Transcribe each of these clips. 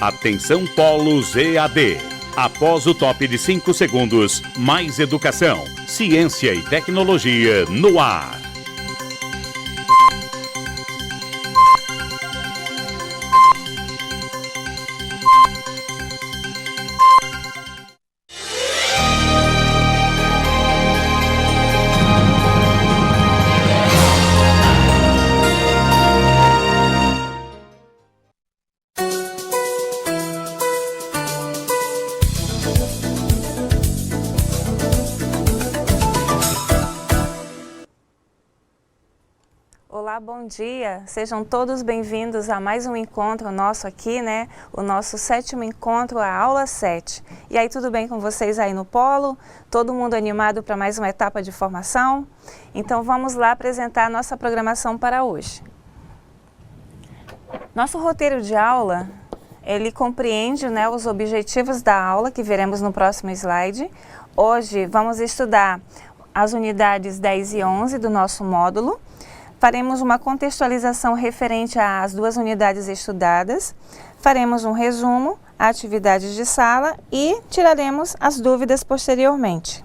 Atenção Polos EAD. Após o top de 5 segundos, mais educação, ciência e tecnologia no ar. Olá, bom dia. Sejam todos bem-vindos a mais um encontro nosso aqui, né? O nosso 7º encontro, a aula 7. E aí, tudo bem com vocês aí no Polo? Todo mundo animado para mais uma etapa de formação? Então, vamos lá apresentar a nossa programação para hoje. Nosso roteiro de aula, ele compreende, né, os objetivos da aula, que veremos no próximo slide. Hoje, vamos estudar as unidades 10 e 11 do nosso módulo. Faremos uma contextualização referente às 2 unidades estudadas, faremos um resumo, atividades de sala e tiraremos as dúvidas posteriormente.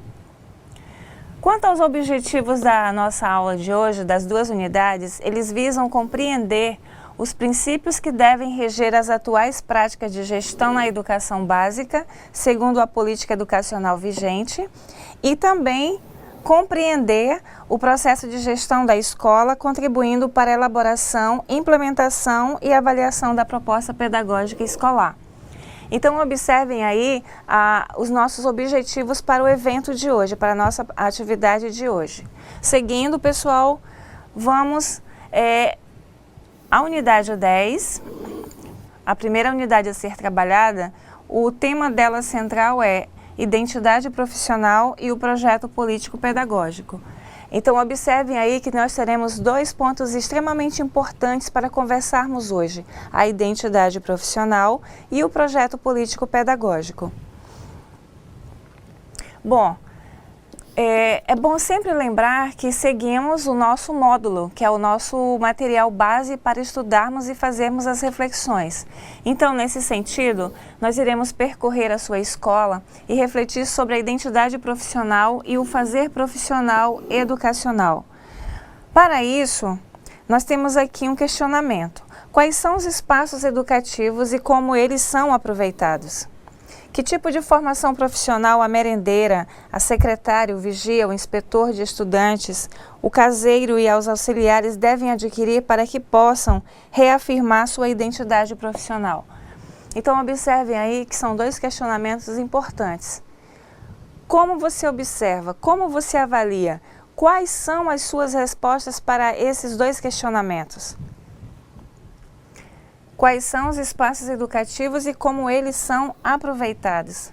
Quanto aos objetivos da nossa aula de hoje, das 2 unidades, eles visam compreender os princípios que devem reger as atuais práticas de gestão na educação básica, segundo a política educacional vigente, e também compreender o processo de gestão da escola, contribuindo para a elaboração, implementação e avaliação da proposta pedagógica escolar. Então, observem aí os nossos objetivos para o evento de hoje, para a nossa atividade de hoje. Seguindo, pessoal, vamos à unidade 10, a primeira unidade a ser trabalhada. O tema dela central é identidade profissional e o projeto político-pedagógico. Então, observem aí que nós teremos 2 pontos extremamente importantes para conversarmos hoje: a identidade profissional e o projeto político-pedagógico. Bom, é bom sempre lembrar que seguimos o nosso módulo, que é o nosso material base para estudarmos e fazermos as reflexões. Então, nesse sentido, nós iremos percorrer a sua escola e refletir sobre a identidade profissional e o fazer profissional educacional. Para isso, nós temos aqui um questionamento: quais são os espaços educativos e como eles são aproveitados? Que tipo de formação profissional a merendeira, a secretária, o vigia, o inspetor de estudantes, o caseiro e os auxiliares devem adquirir para que possam reafirmar sua identidade profissional? Então, observem aí que são 2 questionamentos importantes. Como você observa? Como você avalia? Quais são as suas respostas para esses 2 questionamentos? Quais são os espaços educativos e como eles são aproveitados?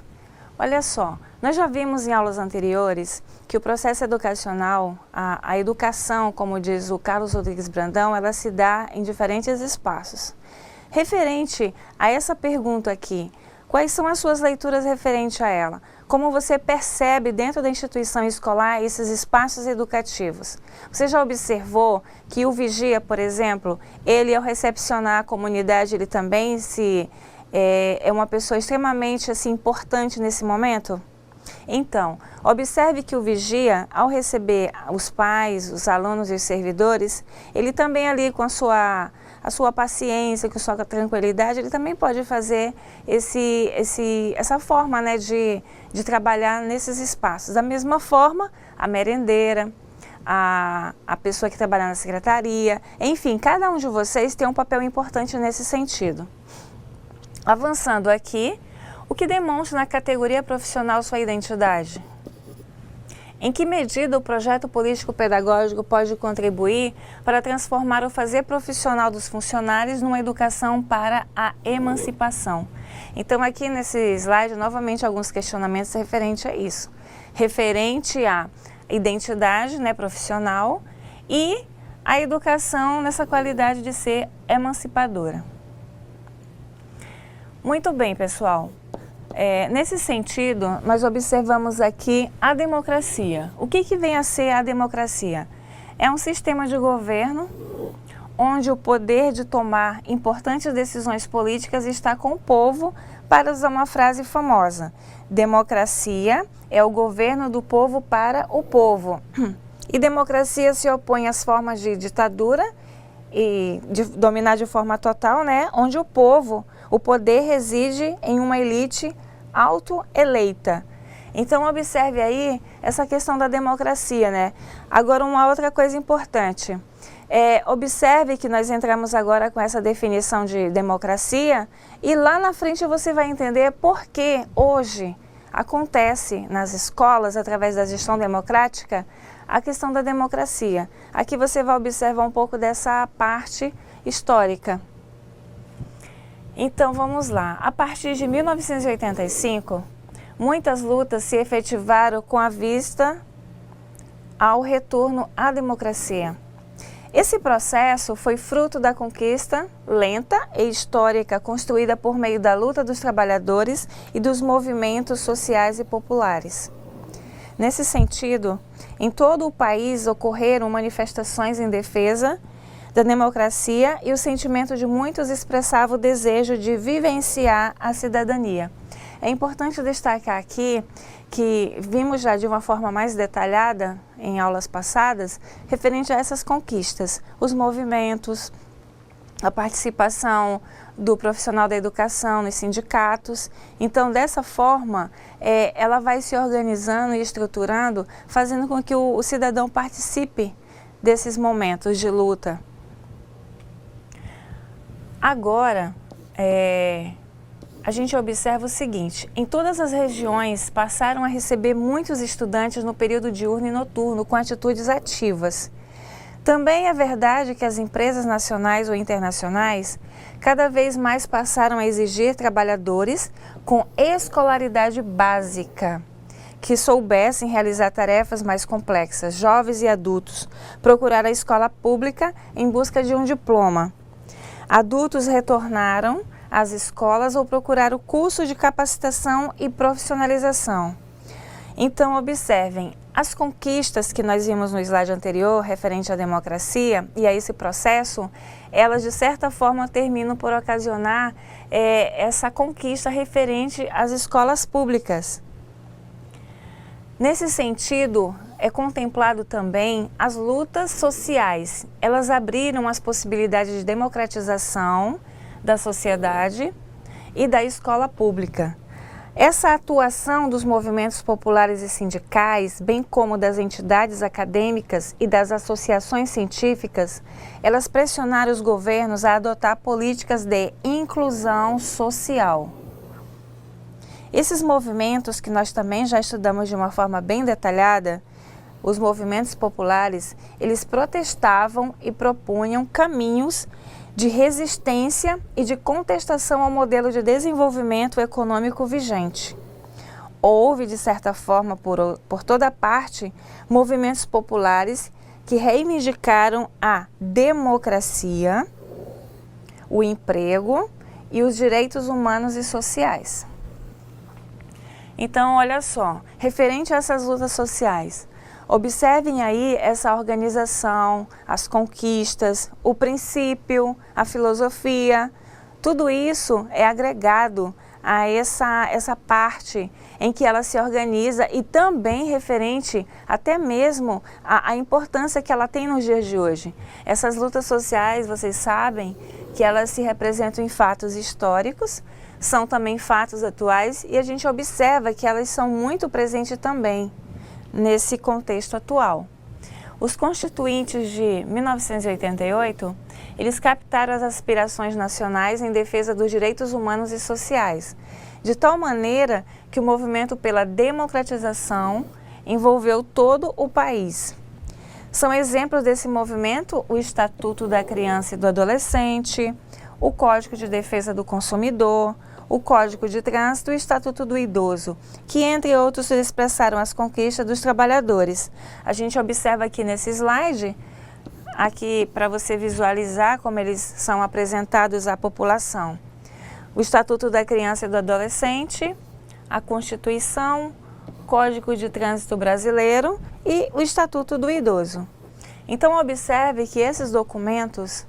Olha só, nós já vimos em aulas anteriores que o processo educacional, a educação, como diz o Carlos Rodrigues Brandão, ela se dá em diferentes espaços. Referente a essa pergunta aqui, quais são as suas leituras referente a ela? Como você percebe dentro da instituição escolar esses espaços educativos? Você já observou que o vigia, por exemplo, ele ao recepcionar a comunidade, ele também é uma pessoa extremamente assim, importante nesse momento? Então, observe que o vigia, ao receber os pais, os alunos e os servidores, ele também ali com a sua paciência, com a sua tranquilidade, ele também pode fazer essa forma, né, de trabalhar nesses espaços. Da mesma forma, a merendeira, a pessoa que trabalha na secretaria, enfim, cada um de vocês tem um papel importante nesse sentido. Avançando aqui, o que demonstra na categoria profissional sua identidade? Em que medida o projeto político-pedagógico pode contribuir para transformar o fazer profissional dos funcionários numa educação para a emancipação? Então, aqui nesse slide, novamente, alguns questionamentos referentes a isso. Referente à identidade, né, profissional e a educação nessa qualidade de ser emancipadora. Muito bem, pessoal. Nesse sentido, nós observamos aqui a democracia. O que vem a ser a democracia? É um sistema de governo onde o poder de tomar importantes decisões políticas está com o povo, para usar uma frase famosa: democracia é o governo do povo para o povo. E democracia se opõe às formas de ditadura e de dominar de forma total, né? Onde o poder reside em uma elite autoeleita. Então observe aí essa questão da democracia, né? Agora, uma outra coisa importante. Observe que nós entramos agora com essa definição de democracia e lá na frente você vai entender por que hoje acontece nas escolas, através da gestão democrática, a questão da democracia. Aqui você vai observar um pouco dessa parte histórica. Então vamos lá. A partir de 1985, muitas lutas se efetivaram com a vista ao retorno à democracia. Esse processo foi fruto da conquista lenta e histórica construída por meio da luta dos trabalhadores e dos movimentos sociais e populares. Nesse sentido, em todo o país ocorreram manifestações em defesa da democracia e o sentimento de muitos expressava o desejo de vivenciar a cidadania. É importante destacar aqui que vimos já de uma forma mais detalhada em aulas passadas, referente a essas conquistas, os movimentos, a participação do profissional da educação nos sindicatos. Então, dessa forma, ela vai se organizando e estruturando, fazendo com que o cidadão participe desses momentos de luta. Agora, a gente observa o seguinte: em todas as regiões passaram a receber muitos estudantes no período diurno e noturno com atitudes ativas. Também é verdade que as empresas nacionais ou internacionais cada vez mais passaram a exigir trabalhadores com escolaridade básica, que soubessem realizar tarefas mais complexas, jovens e adultos, procurar a escola pública em busca de um diploma. Adultos retornaram às escolas ou procurar o curso de capacitação e profissionalização. Então, observem, as conquistas que nós vimos no slide anterior, referente à democracia e a esse processo, elas de certa forma terminam por ocasionar essa conquista referente às escolas públicas. Nesse sentido, é contemplado também as lutas sociais. Elas abriram as possibilidades de democratização da sociedade e da escola pública. Essa atuação dos movimentos populares e sindicais, bem como das entidades acadêmicas e das associações científicas, elas pressionaram os governos a adotar políticas de inclusão social. Esses movimentos, que nós também já estudamos de uma forma bem detalhada, os movimentos populares, eles protestavam e propunham caminhos de resistência e de contestação ao modelo de desenvolvimento econômico vigente. Houve, de certa forma, por toda parte, movimentos populares que reivindicaram a democracia, o emprego e os direitos humanos e sociais. Então, olha só, referente a essas lutas sociais, observem aí essa organização, as conquistas, o princípio, a filosofia, tudo isso é agregado a essa parte em que ela se organiza e também referente até mesmo à importância que ela tem nos dias de hoje. Essas lutas sociais, vocês sabem que elas se representam em fatos históricos, são também fatos atuais e a gente observa que elas são muito presentes também nesse contexto atual. Os constituintes de 1988, eles captaram as aspirações nacionais em defesa dos direitos humanos e sociais, de tal maneira que o movimento pela democratização envolveu todo o país. São exemplos desse movimento o Estatuto da Criança e do Adolescente, o Código de Defesa do Consumidor, o Código de Trânsito e o Estatuto do Idoso, que, entre outros, expressaram as conquistas dos trabalhadores. A gente observa aqui nesse slide, aqui para você visualizar como eles são apresentados à população. O Estatuto da Criança e do Adolescente, a Constituição, Código de Trânsito Brasileiro e o Estatuto do Idoso. Então, observe que esses documentos,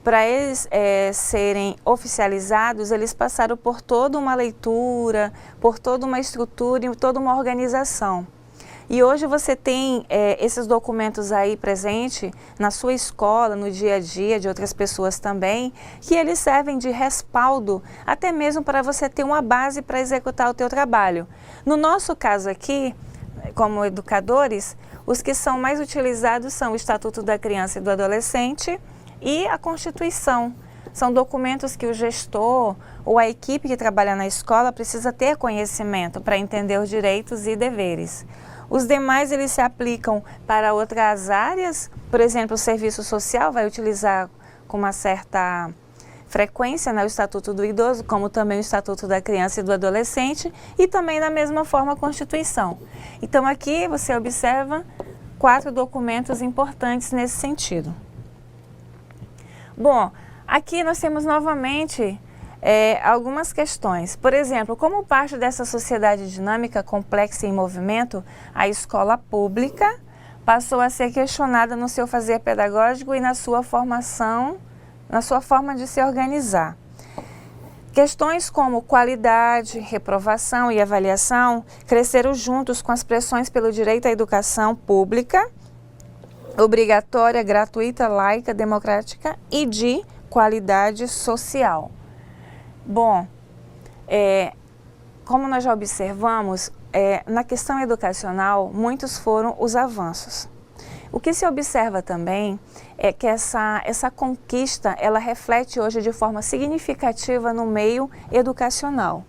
para eles serem oficializados, eles passaram por toda uma leitura, por toda uma estrutura e toda uma organização. E hoje você tem esses documentos aí presente na sua escola, no dia a dia de outras pessoas também, que eles servem de respaldo, até mesmo para você ter uma base para executar o teu trabalho. No nosso caso aqui, como educadores, os que são mais utilizados são o Estatuto da Criança e do Adolescente e a Constituição. São documentos que o gestor ou a equipe que trabalha na escola precisa ter conhecimento para entender os direitos e deveres. Os demais, eles se aplicam para outras áreas, por exemplo, o serviço social vai utilizar com uma certa frequência, né, o Estatuto do Idoso, como também o Estatuto da Criança e do Adolescente, e também da mesma forma a Constituição. Então aqui você observa 4 documentos importantes nesse sentido. Bom, aqui nós temos novamente algumas questões. Por exemplo, como parte dessa sociedade dinâmica, complexa e em movimento, a escola pública passou a ser questionada no seu fazer pedagógico e na sua formação, na sua forma de se organizar. Questões como qualidade, reprovação e avaliação cresceram juntos com as pressões pelo direito à educação pública, obrigatória, gratuita, laica, democrática e de qualidade social. Bom, como nós já observamos, na questão educacional, muitos foram os avanços. O que se observa também é que essa conquista, ela reflete hoje de forma significativa no meio educacional.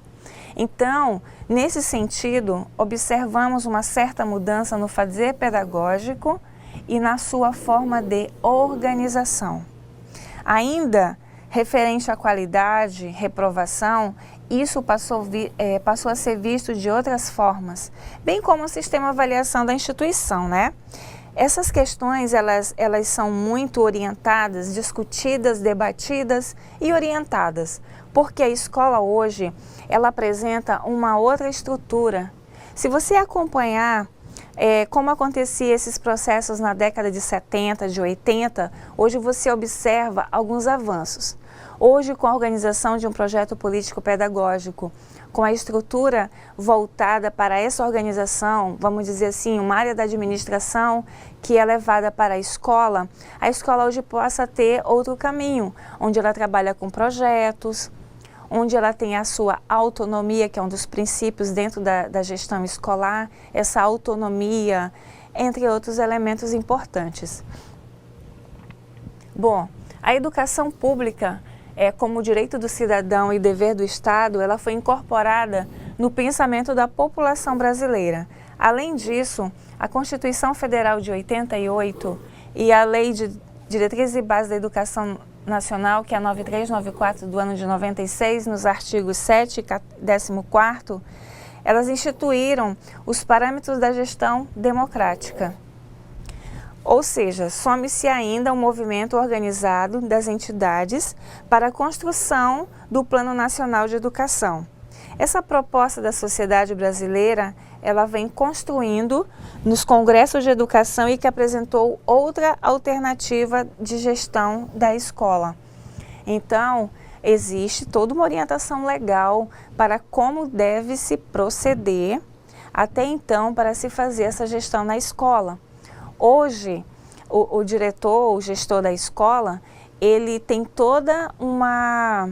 Então, nesse sentido, observamos uma certa mudança no fazer pedagógico e na sua forma de organização. Ainda referente à qualidade, reprovação, isso passou a ser visto de outras formas, bem como o sistema de avaliação da instituição, né? Essas questões, elas são muito orientadas, discutidas, debatidas e orientadas, porque a escola hoje, ela apresenta uma outra estrutura. Se você acompanhar como acontecia esses processos na década de 70, de 80, hoje você observa alguns avanços. Hoje, com a organização de um projeto político-pedagógico, com a estrutura voltada para essa organização, vamos dizer assim, uma área da administração que é levada para a escola hoje possa ter outro caminho, onde ela trabalha com projetos, onde ela tem a sua autonomia, que é um dos princípios dentro da gestão escolar, essa autonomia, entre outros elementos importantes. Bom, a educação pública, como direito do cidadão e dever do Estado, ela foi incorporada no pensamento da população brasileira. Além disso, a Constituição Federal de 88 e a Lei de Diretrizes e Bases da Educação Nacional, que é a 9394 do ano de 96, nos artigos 7 e 14º, elas instituíram os parâmetros da gestão democrática. Ou seja, some-se ainda um movimento organizado das entidades para a construção do Plano Nacional de Educação. Essa proposta da sociedade brasileira, ela vem construindo nos congressos de educação e que apresentou outra alternativa de gestão da escola. Então, existe toda uma orientação legal para como deve se proceder até então para se fazer essa gestão na escola. Hoje, o diretor, o gestor da escola, ele tem toda uma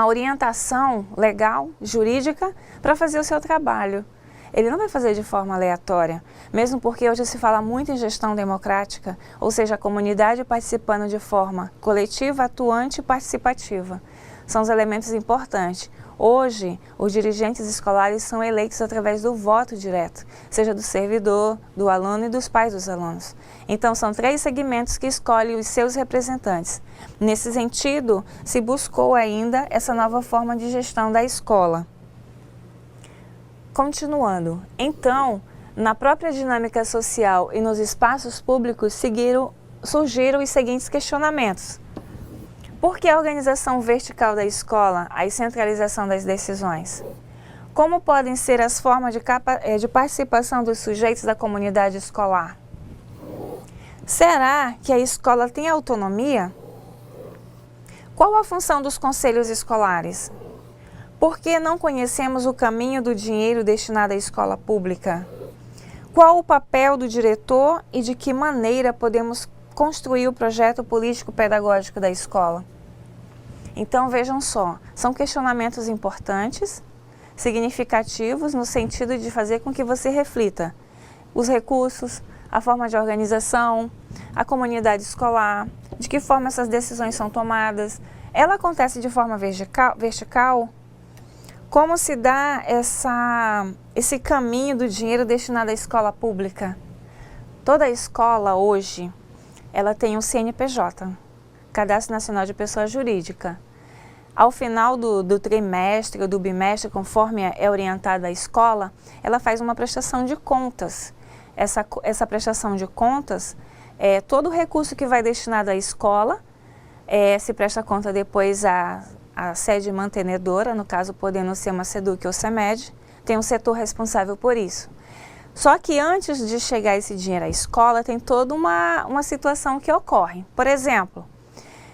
orientação legal, jurídica, para fazer o seu trabalho. Ele não vai fazer de forma aleatória, mesmo porque hoje se fala muito em gestão democrática, ou seja, a comunidade participando de forma coletiva, atuante e participativa. São os elementos importantes. Hoje, os dirigentes escolares são eleitos através do voto direto, seja do servidor, do aluno e dos pais dos alunos. Então, são 3 segmentos que escolhem os seus representantes. Nesse sentido, se buscou ainda essa nova forma de gestão da escola. Continuando, então, na própria dinâmica social e nos espaços públicos surgiram os seguintes questionamentos. Por que a organização vertical da escola, a centralização das decisões? Como podem ser as formas de participação dos sujeitos da comunidade escolar? Será que a escola tem autonomia? Qual a função dos conselhos escolares? Por que não conhecemos o caminho do dinheiro destinado à escola pública? Qual o papel do diretor e de que maneira podemos construir o projeto político-pedagógico da escola? Então, vejam só, são questionamentos importantes, significativos, no sentido de fazer com que você reflita os recursos, a forma de organização, a comunidade escolar, de que forma essas decisões são tomadas. Ela acontece de forma vertical? Como se dá esse caminho do dinheiro destinado à escola pública? Toda escola hoje, ela tem um CNPJ, Cadastro Nacional de Pessoa Jurídica. Ao final do trimestre ou do bimestre, conforme é orientada a escola, ela faz uma prestação de contas. Essa prestação de contas, todo o recurso que vai destinado à escola, se presta conta depois à sede mantenedora, no caso podendo ser uma SEDUC ou SEMED, tem um setor responsável por isso. Só que antes de chegar esse dinheiro à escola, tem toda uma situação que ocorre. Por exemplo,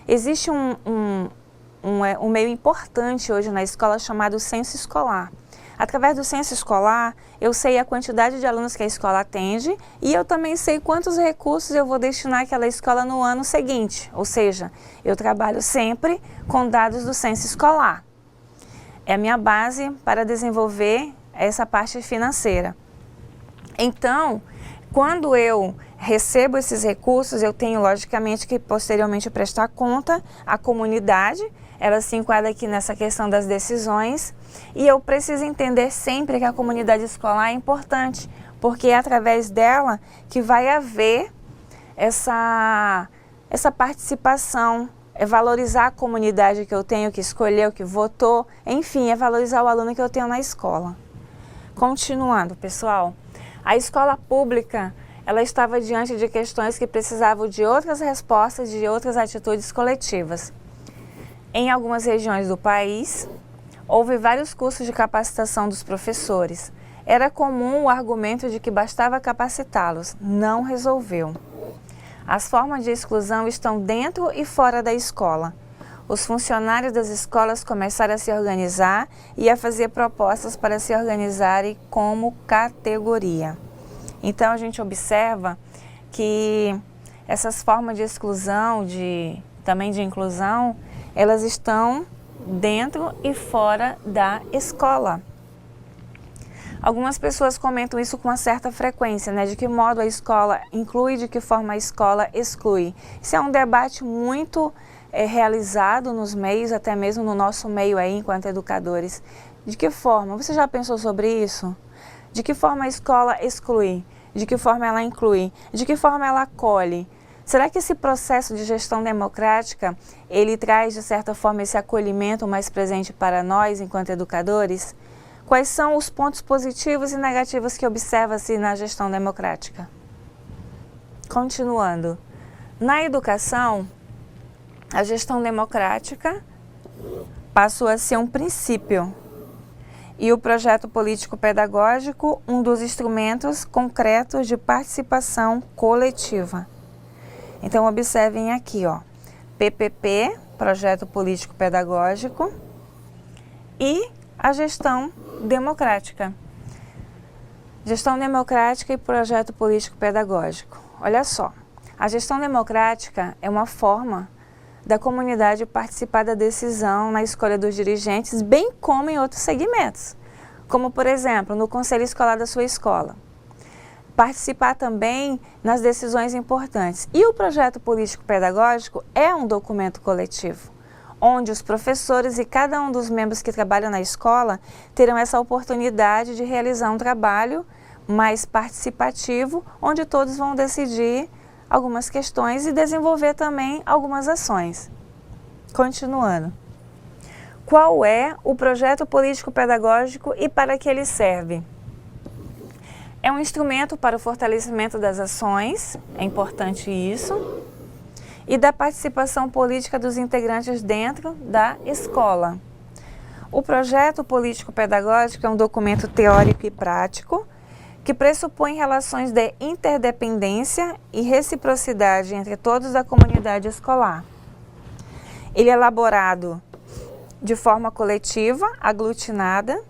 existe um meio importante hoje na escola chamado censo escolar. Através do censo escolar, eu sei a quantidade de alunos que a escola atende e eu também sei quantos recursos eu vou destinar àquela escola no ano seguinte. Ou seja, eu trabalho sempre com dados do censo escolar. É a minha base para desenvolver essa parte financeira. Então, quando eu recebo esses recursos, eu tenho logicamente que posteriormente prestar conta à comunidade. Ela se enquadra aqui nessa questão das decisões e eu preciso entender sempre que a comunidade escolar é importante, porque é através dela que vai haver essa participação, é valorizar a comunidade que eu tenho, que escolheu, que votou, enfim, é valorizar o aluno que eu tenho na escola. Continuando, pessoal, a escola pública, ela estava diante de questões que precisavam de outras respostas, de outras atitudes coletivas. Em algumas regiões do país, houve vários cursos de capacitação dos professores. Era comum o argumento de que bastava capacitá-los. Não resolveu. As formas de exclusão estão dentro e fora da escola. Os funcionários das escolas começaram a se organizar e a fazer propostas para se organizarem como categoria. Então, a gente observa que essas formas de exclusão, também de inclusão, elas estão dentro e fora da escola. Algumas pessoas comentam isso com uma certa frequência, né? De que modo a escola inclui, de que forma a escola exclui. Isso é um debate muito realizado nos meios, até mesmo no nosso meio aí, enquanto educadores. De que forma? Você já pensou sobre isso? De que forma a escola exclui? De que forma ela inclui? De que forma ela acolhe? Será que esse processo de gestão democrática, ele traz, de certa forma, esse acolhimento mais presente para nós, enquanto educadores? Quais são os pontos positivos e negativos que observa-se na gestão democrática? Continuando. Na educação, a gestão democrática passou a ser um princípio e o projeto político-pedagógico um dos instrumentos concretos de participação coletiva. Então, observem aqui, ó, PPP, Projeto Político Pedagógico, e a gestão democrática. Gestão democrática e Projeto Político Pedagógico. Olha só, a gestão democrática é uma forma da comunidade participar da decisão na escolha dos dirigentes, bem como em outros segmentos, como, por exemplo, no conselho escolar da sua escola. Participar também nas decisões importantes. E o projeto político-pedagógico é um documento coletivo, onde os professores e cada um dos membros que trabalham na escola terão essa oportunidade de realizar um trabalho mais participativo, onde todos vão decidir algumas questões e desenvolver também algumas ações. Continuando. Qual é o projeto político-pedagógico e para que ele serve? É um instrumento para o fortalecimento das ações, é importante isso, e da participação política dos integrantes dentro da escola. O projeto político-pedagógico é um documento teórico e prático que pressupõe relações de interdependência e reciprocidade entre todos da comunidade escolar. Ele é elaborado de forma coletiva, aglutinada,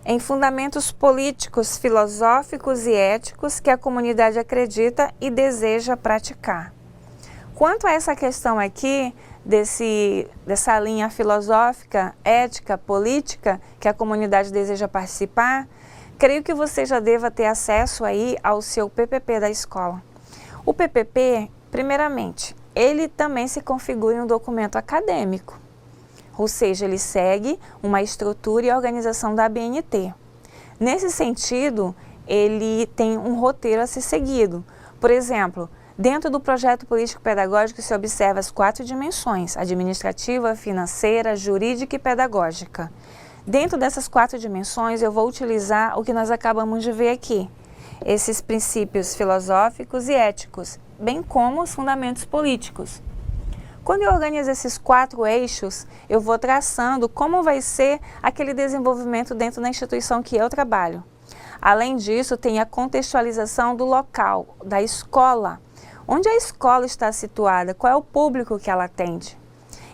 em fundamentos políticos, filosóficos e éticos que a comunidade acredita e deseja praticar. Quanto a essa questão aqui, dessa linha filosófica, ética, política, que a comunidade deseja participar, creio que você já deva ter acesso aí ao seu PPP da escola. O PPP, primeiramente, ele também se configura em um documento acadêmico, ou seja, ele segue uma estrutura e organização da ABNT. Nesse sentido, ele tem um roteiro a ser seguido. Por exemplo, dentro do projeto político-pedagógico se observa as 4 dimensões: administrativa, financeira, jurídica e pedagógica. Dentro dessas 4 dimensões, eu vou utilizar o que nós acabamos de ver aqui, esses princípios filosóficos e éticos, bem como os fundamentos políticos. Quando eu organizo esses 4 eixos, eu vou traçando como vai ser aquele desenvolvimento dentro da instituição que eu trabalho. Além disso, tem a contextualização do local, da escola. Onde a escola está situada? Qual é o público que ela atende?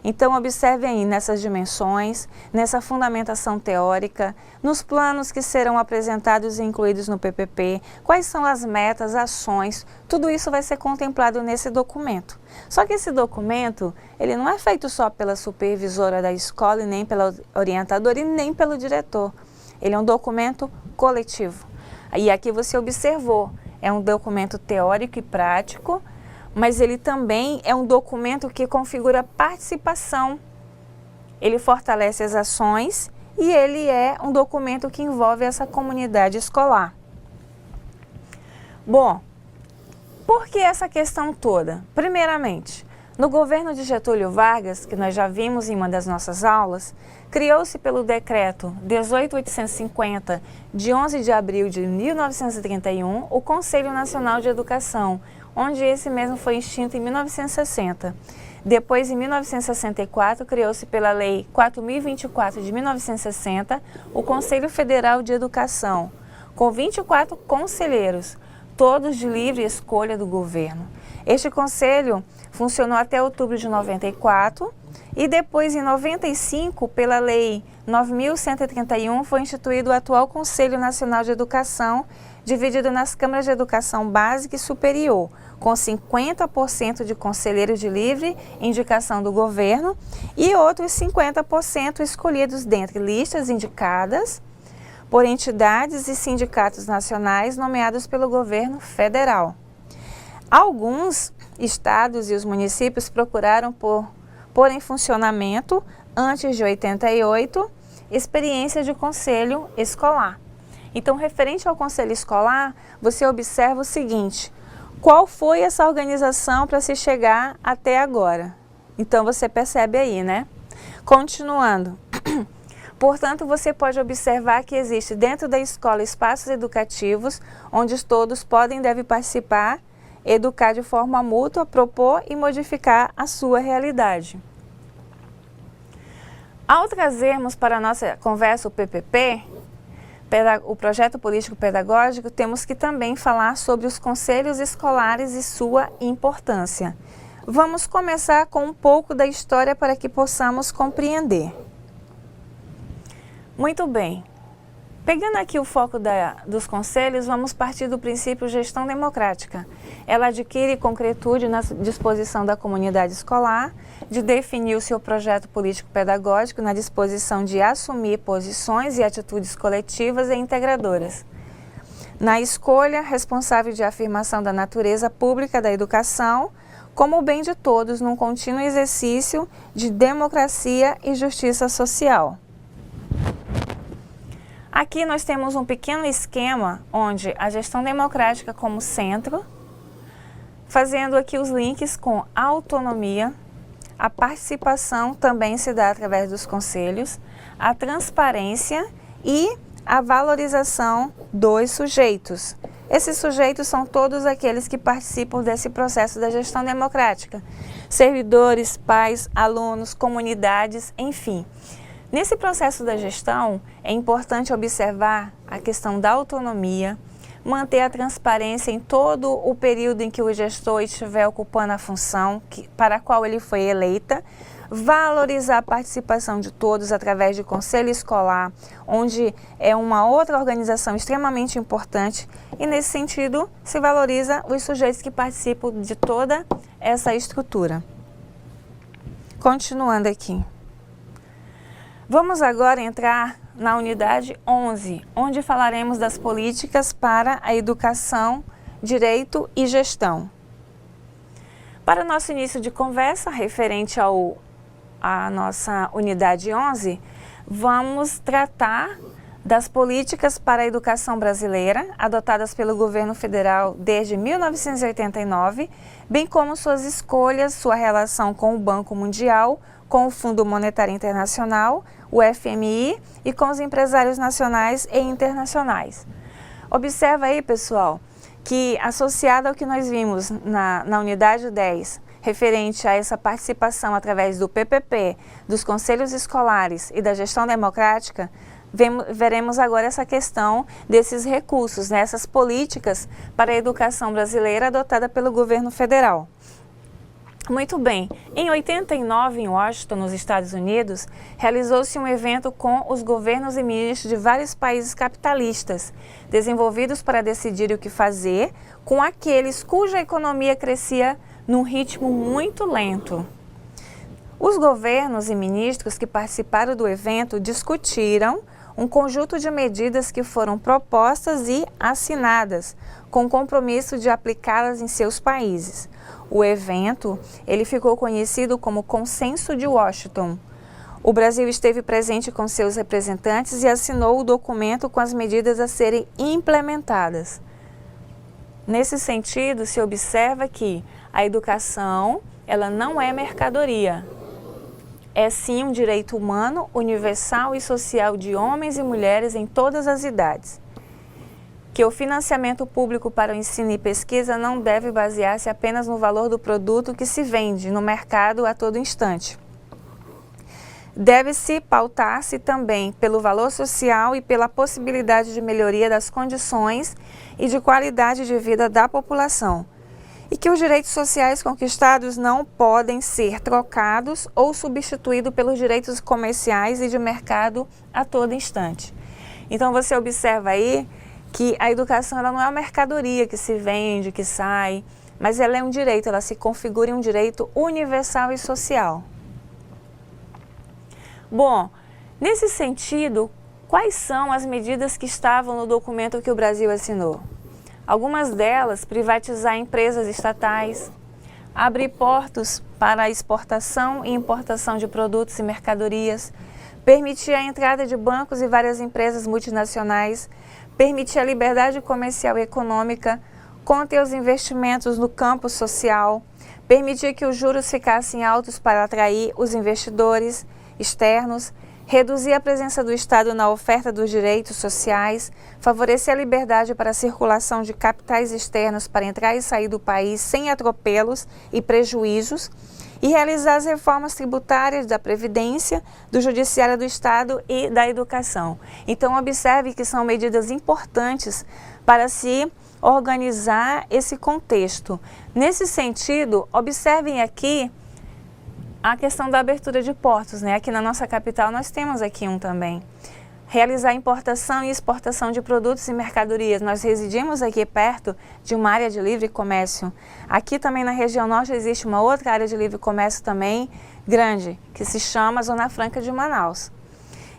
Então, observe aí nessas dimensões, nessa fundamentação teórica, nos planos que serão apresentados e incluídos no PPP, quais são as metas, ações, tudo isso vai ser contemplado nesse documento. Só que esse documento, ele não é feito só pela supervisora da escola, e nem pela orientadora, e nem pelo diretor. Ele é um documento coletivo. E aqui você observou, é um documento teórico e prático, mas ele também é um documento que configura participação. Ele fortalece as ações e ele é um documento que envolve essa comunidade escolar. Bom, por que essa questão toda? Primeiramente, no governo de Getúlio Vargas, que nós já vimos em uma das nossas aulas, criou-se pelo decreto 18.850, de 11 de abril de 1931, o Conselho Nacional de Educação, onde esse mesmo foi extinto em 1960. Depois, em 1964, criou-se pela Lei 4.024 de 1960, o Conselho Federal de Educação, com 24 conselheiros, todos de livre escolha do governo. Este conselho funcionou até outubro de 94 e depois, em 95, pela Lei 9.131, foi instituído o atual Conselho Nacional de Educação, dividido nas câmaras de educação básica e superior, com 50% de conselheiros de livre indicação do governo e outros 50% escolhidos dentre listas indicadas por entidades e sindicatos nacionais nomeados pelo governo federal. Alguns estados e os municípios procuraram pôr em funcionamento, antes de 88, experiência de conselho escolar. Então, referente ao conselho escolar, você observa o seguinte: qual foi essa organização para se chegar até agora? Então, você percebe aí, né? Continuando. Portanto, você pode observar que existe dentro da escola espaços educativos onde todos podem e devem participar, educar de forma mútua, propor e modificar a sua realidade. Ao trazermos para a nossa conversa o PPP, o projeto político pedagógico, temos que também falar sobre os conselhos escolares e sua importância. Vamos começar com um pouco da história para que possamos compreender. Muito bem. Pegando aqui o foco dos conselhos, vamos partir do princípio gestão democrática. Ela adquire concretude na disposição da comunidade escolar, de definir o seu projeto político-pedagógico na disposição de assumir posições e atitudes coletivas e integradoras. Na escolha responsável de afirmação da natureza pública da educação, como o bem de todos num contínuo exercício de democracia e justiça social. Aqui nós temos um pequeno esquema onde a gestão democrática como centro, fazendo aqui os links com a autonomia, a participação também se dá através dos conselhos, a transparência e a valorização dos sujeitos. Esses sujeitos são todos aqueles que participam desse processo da gestão democrática, servidores, pais, alunos, comunidades, enfim. Nesse processo da gestão, é importante observar a questão da autonomia, manter a transparência em todo o período em que o gestor estiver ocupando a função para a qual ele foi eleita, valorizar a participação de todos através de conselho escolar, onde é uma outra organização extremamente importante, e nesse sentido se valoriza os sujeitos que participam de toda essa estrutura. Continuando aqui. Vamos agora entrar na unidade 11, onde falaremos das políticas para a educação, direito e gestão. Para o nosso início de conversa, referente à nossa unidade 11, vamos tratar das políticas para a educação brasileira, adotadas pelo governo federal desde 1989, bem como suas escolhas, sua relação com o Banco Mundial, com o Fundo Monetário Internacional, o FMI e com os empresários nacionais e internacionais. Observa aí, pessoal, que associado ao que nós vimos na unidade 10, referente a essa participação através do PPP, dos conselhos escolares e da gestão democrática, veremos agora essa questão desses recursos, né, essas políticas para a educação brasileira adotada pelo governo federal. Muito bem, em 89, em Washington, nos Estados Unidos, realizou-se um evento com os governos e ministros de vários países capitalistas, desenvolvidos para decidir o que fazer com aqueles cuja economia crescia num ritmo muito lento. Os governos e ministros que participaram do evento discutiram um conjunto de medidas que foram propostas e assinadas, com o compromisso de aplicá-las em seus países. O evento, ele ficou conhecido como Consenso de Washington. O Brasil esteve presente com seus representantes e assinou o documento com as medidas a serem implementadas. Nesse sentido, se observa que a educação, ela não é mercadoria. É sim um direito humano, universal e social de homens e mulheres em todas as idades. Que o financiamento público para o ensino e pesquisa não deve basear-se apenas no valor do produto que se vende no mercado a todo instante. Deve-se pautar-se também pelo valor social e pela possibilidade de melhoria das condições e de qualidade de vida da população. E que os direitos sociais conquistados não podem ser trocados ou substituídos pelos direitos comerciais e de mercado a todo instante. Então você observa aí que a educação ela não é uma mercadoria que se vende, que sai, mas ela é um direito, ela se configura em um direito universal e social. Bom, nesse sentido, quais são as medidas que estavam no documento que o Brasil assinou? Algumas delas, privatizar empresas estatais, abrir portos para a exportação e importação de produtos e mercadorias, permitir a entrada de bancos e várias empresas multinacionais, permitir a liberdade comercial e econômica, conter os investimentos no campo social, permitir que os juros ficassem altos para atrair os investidores externos, reduzir a presença do Estado na oferta dos direitos sociais, favorecer a liberdade para a circulação de capitais externos para entrar e sair do país sem atropelos e prejuízos, e realizar as reformas tributárias da Previdência, do Judiciário do Estado e da Educação. Então, observe que são medidas importantes para se organizar esse contexto. Nesse sentido, observem aqui a questão da abertura de portos, né? Aqui na nossa capital nós temos aqui um também. Realizar importação e exportação de produtos e mercadorias. Nós residimos aqui perto de uma área de livre comércio. Aqui também na região norte existe uma outra área de livre comércio também grande, que se chama Zona Franca de Manaus.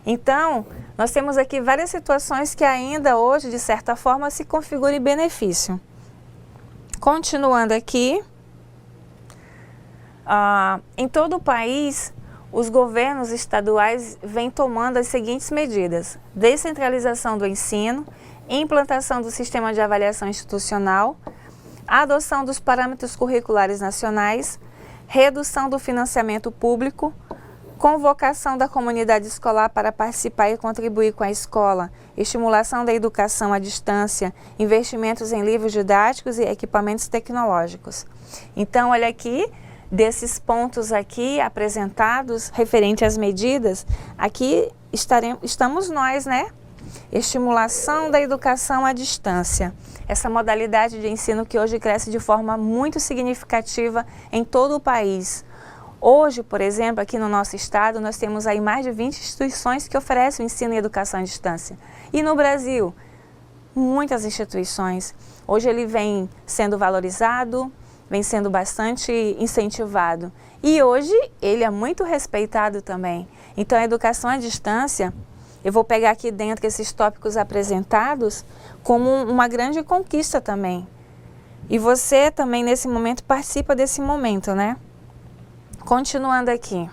Então, nós temos aqui várias situações que ainda hoje, de certa forma, se configuram em benefício. Continuando aqui, em todo o país, os governos estaduais vêm tomando as seguintes medidas: descentralização do ensino, implantação do sistema de avaliação institucional, adoção dos parâmetros curriculares nacionais, redução do financiamento público, convocação da comunidade escolar para participar e contribuir com a escola, estimulação da educação à distância, investimentos em livros didáticos e equipamentos tecnológicos. Então, olha aqui, desses pontos aqui apresentados, referente às medidas, aqui estamos nós, né? Estimulação da educação à distância. Essa modalidade de ensino que hoje cresce de forma muito significativa em todo o país. Hoje, por exemplo, aqui no nosso estado, nós temos aí mais de 20 instituições que oferecem ensino e educação à distância. E no Brasil, muitas instituições. Hoje ele vem sendo valorizado, vem sendo bastante incentivado. E hoje ele é muito respeitado também. Então a educação à distância, eu vou pegar aqui dentro esses tópicos apresentados como uma grande conquista também. E você também nesse momento participa desse momento, né? Continuando aqui.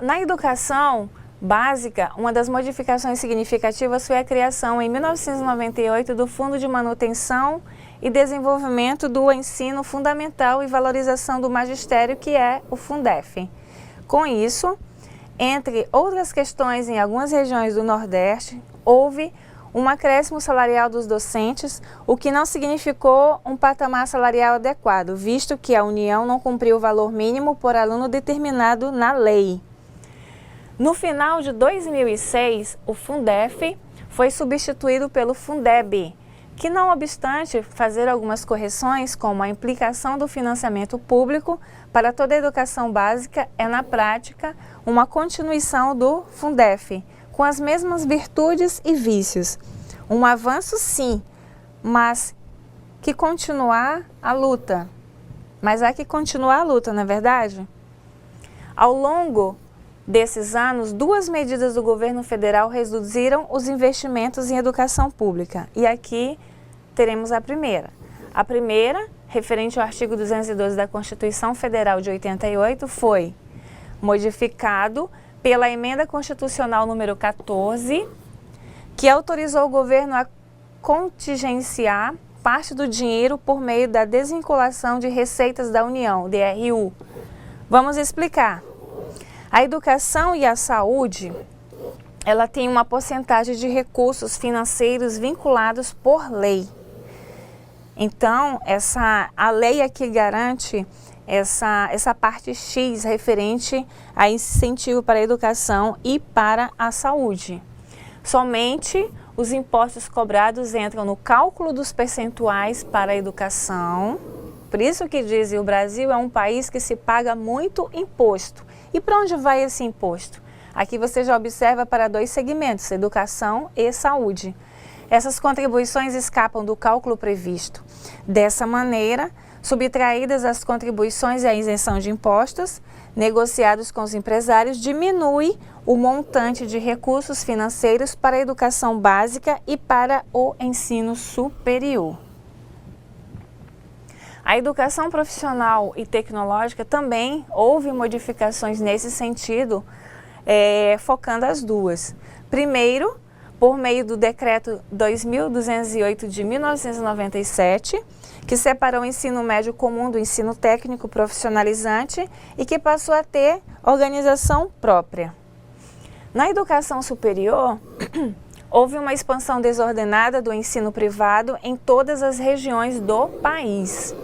Na educação básica, uma das modificações significativas foi a criação em 1998 do Fundo de Manutenção e Desenvolvimento do Ensino Fundamental e Valorização do Magistério, que é o Fundef. Com isso, entre outras questões, em algumas regiões do Nordeste, houve um acréscimo salarial dos docentes, o que não significou um patamar salarial adequado, visto que a União não cumpriu o valor mínimo por aluno determinado na lei. No final de 2006, o Fundef foi substituído pelo Fundeb, que não obstante fazer algumas correções, como a implicação do financiamento público para toda a educação básica, é na prática uma continuação do Fundef, com as mesmas virtudes e vícios. Um avanço sim, mas que continuar a luta. Mas há que continuar a luta, não é verdade? Ao longo desses anos, duas medidas do governo federal reduziram os investimentos em educação pública. E aqui teremos a primeira. A primeira, referente ao artigo 212 da Constituição Federal de 88, foi modificado pela Emenda Constitucional número 14, que autorizou o governo a contingenciar parte do dinheiro por meio da desvinculação de receitas da União, DRU. Vamos explicar. A educação e a saúde, ela tem uma porcentagem de recursos financeiros vinculados por lei. Então, a lei aqui garante essa parte X referente a incentivo para a educação e para a saúde. Somente os impostos cobrados entram no cálculo dos percentuais para a educação. Por isso que dizem o Brasil é um país que se paga muito imposto. E para onde vai esse imposto? Aqui você já observa para dois segmentos, educação e saúde. Essas contribuições escapam do cálculo previsto. Dessa maneira, subtraídas as contribuições e a isenção de impostos, negociados com os empresários, diminui o montante de recursos financeiros para a educação básica e para o ensino superior. A educação profissional e tecnológica também houve modificações nesse sentido, focando as duas. Primeiro, por meio do Decreto 2208 de 1997, que separou o ensino médio comum do ensino técnico profissionalizante e que passou a ter organização própria. Na educação superior, houve uma expansão desordenada do ensino privado em todas as regiões do país.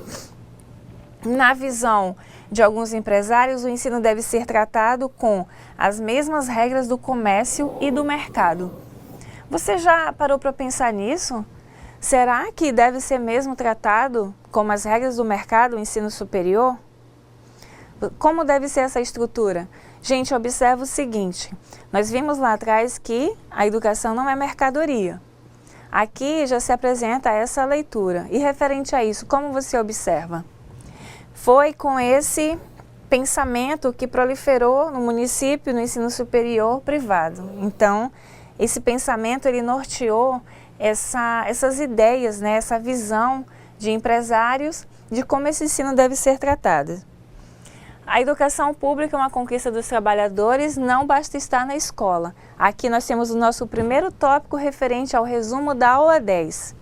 Na visão de alguns empresários, o ensino deve ser tratado com as mesmas regras do comércio e do mercado. Você já parou para pensar nisso? Será que deve ser mesmo tratado como as regras do mercado, o ensino superior? Como deve ser essa estrutura? Gente, observa o seguinte, nós vimos lá atrás que a educação não é mercadoria. Aqui já se apresenta essa leitura. E referente a isso, como você observa? Foi com esse pensamento que proliferou no município, no ensino superior privado. Então, esse pensamento, ele norteou essas ideias, né, essa visão de empresários de como esse ensino deve ser tratado. A educação pública é uma conquista dos trabalhadores, não basta estar na escola. Aqui nós temos o nosso primeiro tópico referente ao resumo da aula 10.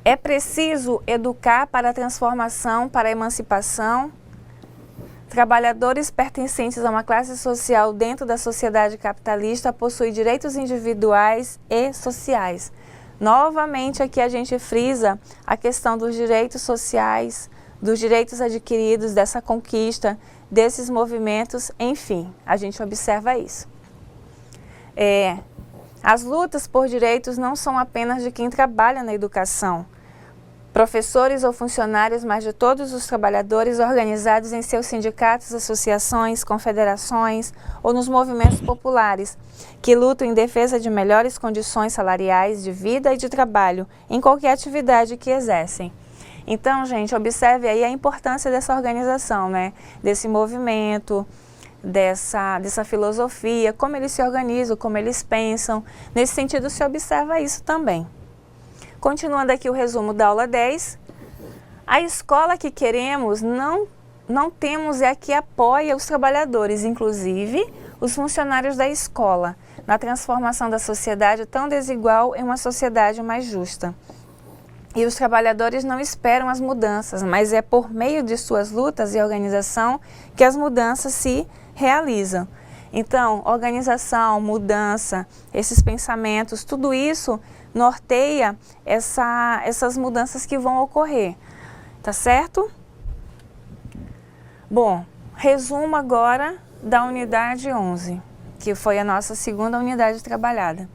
É preciso educar para a transformação, para a emancipação. Trabalhadores pertencentes a uma classe social dentro da sociedade capitalista possuem direitos individuais e sociais. Novamente aqui a gente frisa a questão dos direitos sociais, dos direitos adquiridos, dessa conquista, desses movimentos, enfim, a gente observa isso. As lutas por direitos não são apenas de quem trabalha na educação. professores ou funcionários, mas de todos os trabalhadores organizados em seus sindicatos, associações, confederações ou nos movimentos populares, que lutam em defesa de melhores condições salariais de vida e de trabalho em qualquer atividade que exercem. Então, gente, observe aí a importância dessa organização, né? Desse movimento, dessa filosofia, como eles se organizam, como eles pensam. Nesse sentido, se observa isso também. Continuando aqui o resumo da aula 10, a escola que queremos não temos é a que apoia os trabalhadores, inclusive os funcionários da escola, na transformação da sociedade tão desigual em uma sociedade mais justa. E os trabalhadores não esperam as mudanças, mas é por meio de suas lutas e organização que as mudanças se realizam. Então, organização, mudança, esses pensamentos, tudo isso norteia essas mudanças que vão ocorrer, tá certo? Bom, resumo agora da unidade 11, que foi a nossa segunda unidade trabalhada.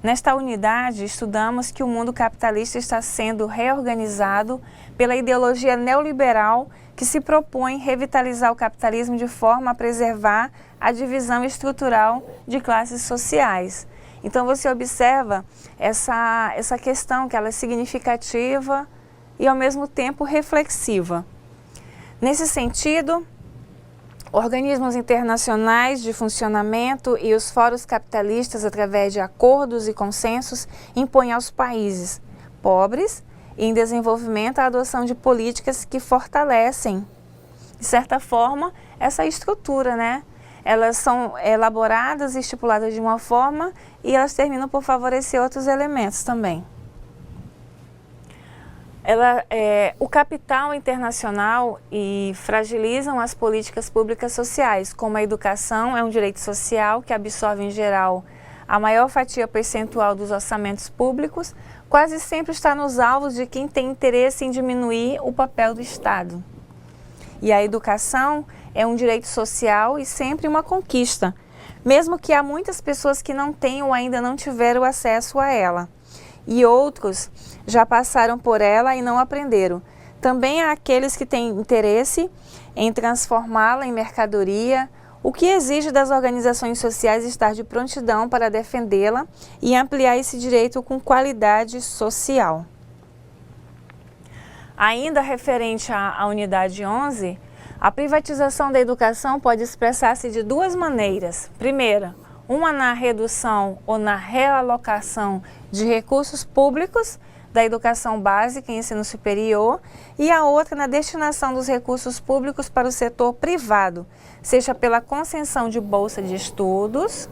Nesta unidade, estudamos que o mundo capitalista está sendo reorganizado pela ideologia neoliberal que se propõe revitalizar o capitalismo de forma a preservar a divisão estrutural de classes sociais. Então você observa essa questão que ela é significativa e ao mesmo tempo reflexiva. Nesse sentido, organismos internacionais de funcionamento e os fóruns capitalistas, através de acordos e consensos, impõem aos países pobres e em desenvolvimento a adoção de políticas que fortalecem, de certa forma, essa estrutura, né? Elas são elaboradas e estipuladas de uma forma e elas terminam por favorecer outros elementos também. O capital internacional fragilizam as políticas públicas sociais, como a educação é um direito social que absorve em geral a maior fatia percentual dos orçamentos públicos, quase sempre está nos alvos de quem tem interesse em diminuir o papel do Estado. E a educação é um direito social e sempre uma conquista, mesmo que há muitas pessoas que não tenham ou ainda não tiveram acesso a ela. E outros já passaram por ela e não aprenderam. Também há aqueles que têm interesse em transformá-la em mercadoria, o que exige das organizações sociais estar de prontidão para defendê-la e ampliar esse direito com qualidade social. Ainda referente à unidade 11, a privatização da educação pode expressar-se de duas maneiras. Primeira, uma na redução ou na realocação de recursos públicos da educação básica e ensino superior, e a outra na destinação dos recursos públicos para o setor privado, seja pela concessão de bolsa de estudos,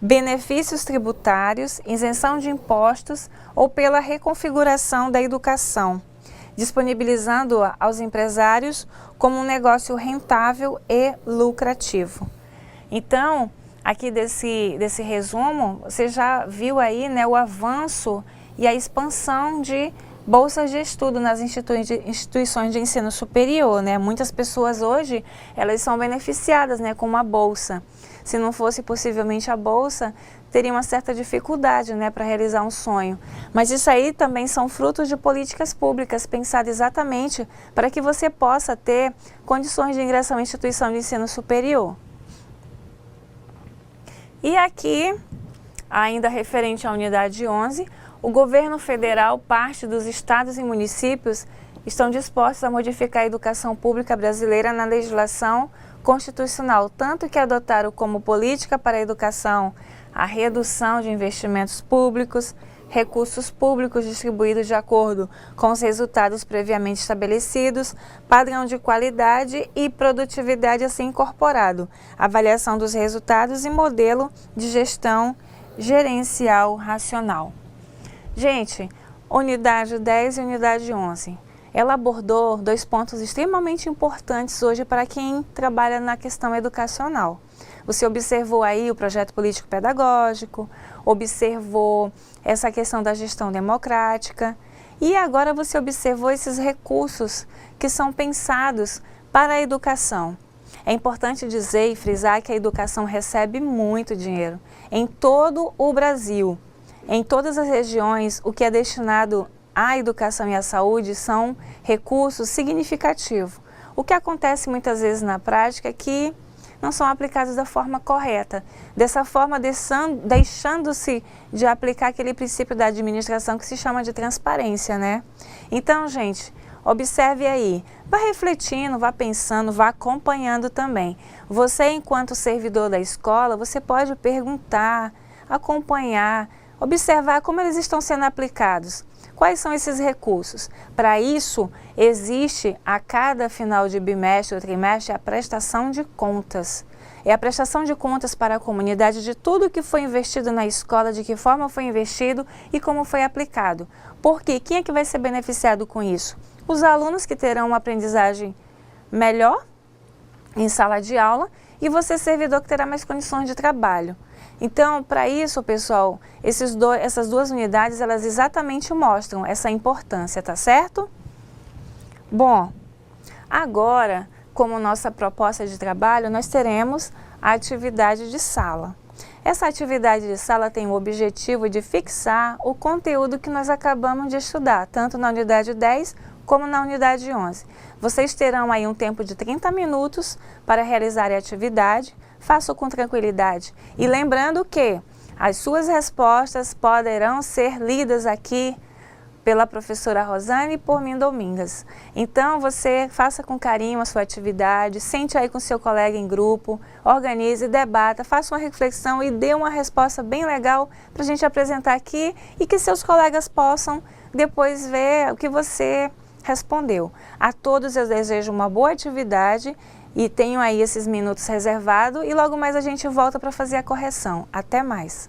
benefícios tributários, isenção de impostos ou pela reconfiguração da educação, disponibilizando-a aos empresários como um negócio rentável e lucrativo. Então, aqui desse resumo, você já viu aí, né, o avanço e a expansão de bolsas de estudo nas instituições de ensino superior, né? Muitas pessoas hoje, elas são beneficiadas, né, com uma bolsa. Se não fosse possivelmente a bolsa, teria uma certa dificuldade, né, para realizar um sonho. Mas isso aí também são frutos de políticas públicas pensadas exatamente para que você possa ter condições de ingressar em instituição de ensino superior. E aqui, ainda referente à unidade 11, o governo federal, parte dos estados e municípios estão dispostos a modificar a educação pública brasileira na legislação constitucional, tanto que adotaram como política para a educação a redução de investimentos públicos, recursos públicos distribuídos de acordo com os resultados previamente estabelecidos, padrão de qualidade e produtividade assim incorporado, avaliação dos resultados e modelo de gestão gerencial racional. Gente, unidade 10 e unidade 11. Ela abordou dois pontos extremamente importantes hoje para quem trabalha na questão educacional. Você observou aí o projeto político-pedagógico, observou essa questão da gestão democrática e agora você observou esses recursos que são pensados para a educação. É importante dizer e frisar que a educação recebe muito dinheiro em todo o Brasil. Em todas as regiões, o que é destinado a educação e a saúde são recursos significativos. O que acontece muitas vezes na prática é que não são aplicados da forma correta. Dessa forma, deixando-se de aplicar aquele princípio da administração que se chama de transparência, né? Então, gente, observe aí, vá refletindo, vá pensando, vá acompanhando também. Você, enquanto servidor da escola, você pode perguntar, acompanhar, observar como eles estão sendo aplicados. Quais são esses recursos? Para isso, existe a cada final de bimestre ou trimestre a prestação de contas. É a prestação de contas para a comunidade de tudo que foi investido na escola, de que forma foi investido e como foi aplicado. Por quê? Quem é que vai ser beneficiado com isso? Os alunos que terão uma aprendizagem melhor em sala de aula e você, servidor, que terá mais condições de trabalho. Então, para isso, pessoal, essas duas unidades, elas exatamente mostram essa importância, tá certo? Bom, agora, como nossa proposta de trabalho, nós teremos a atividade de sala. Essa atividade de sala tem o objetivo de fixar o conteúdo que nós acabamos de estudar, tanto na unidade 10 como na unidade 11. Vocês terão aí um tempo de 30 minutos para realizar a atividade. Façam com tranquilidade. E lembrando que as suas respostas poderão ser lidas aqui pela professora Rosane e por mim, Domingas. Então, você faça com carinho a sua atividade, sente aí com seu colega em grupo, organize, debata, faça uma reflexão e dê uma resposta bem legal para a gente apresentar aqui e que seus colegas possam depois ver o que você respondeu. A todos eu desejo uma boa atividade e tenho aí esses minutos reservados e logo mais a gente volta para fazer a correção. Até mais!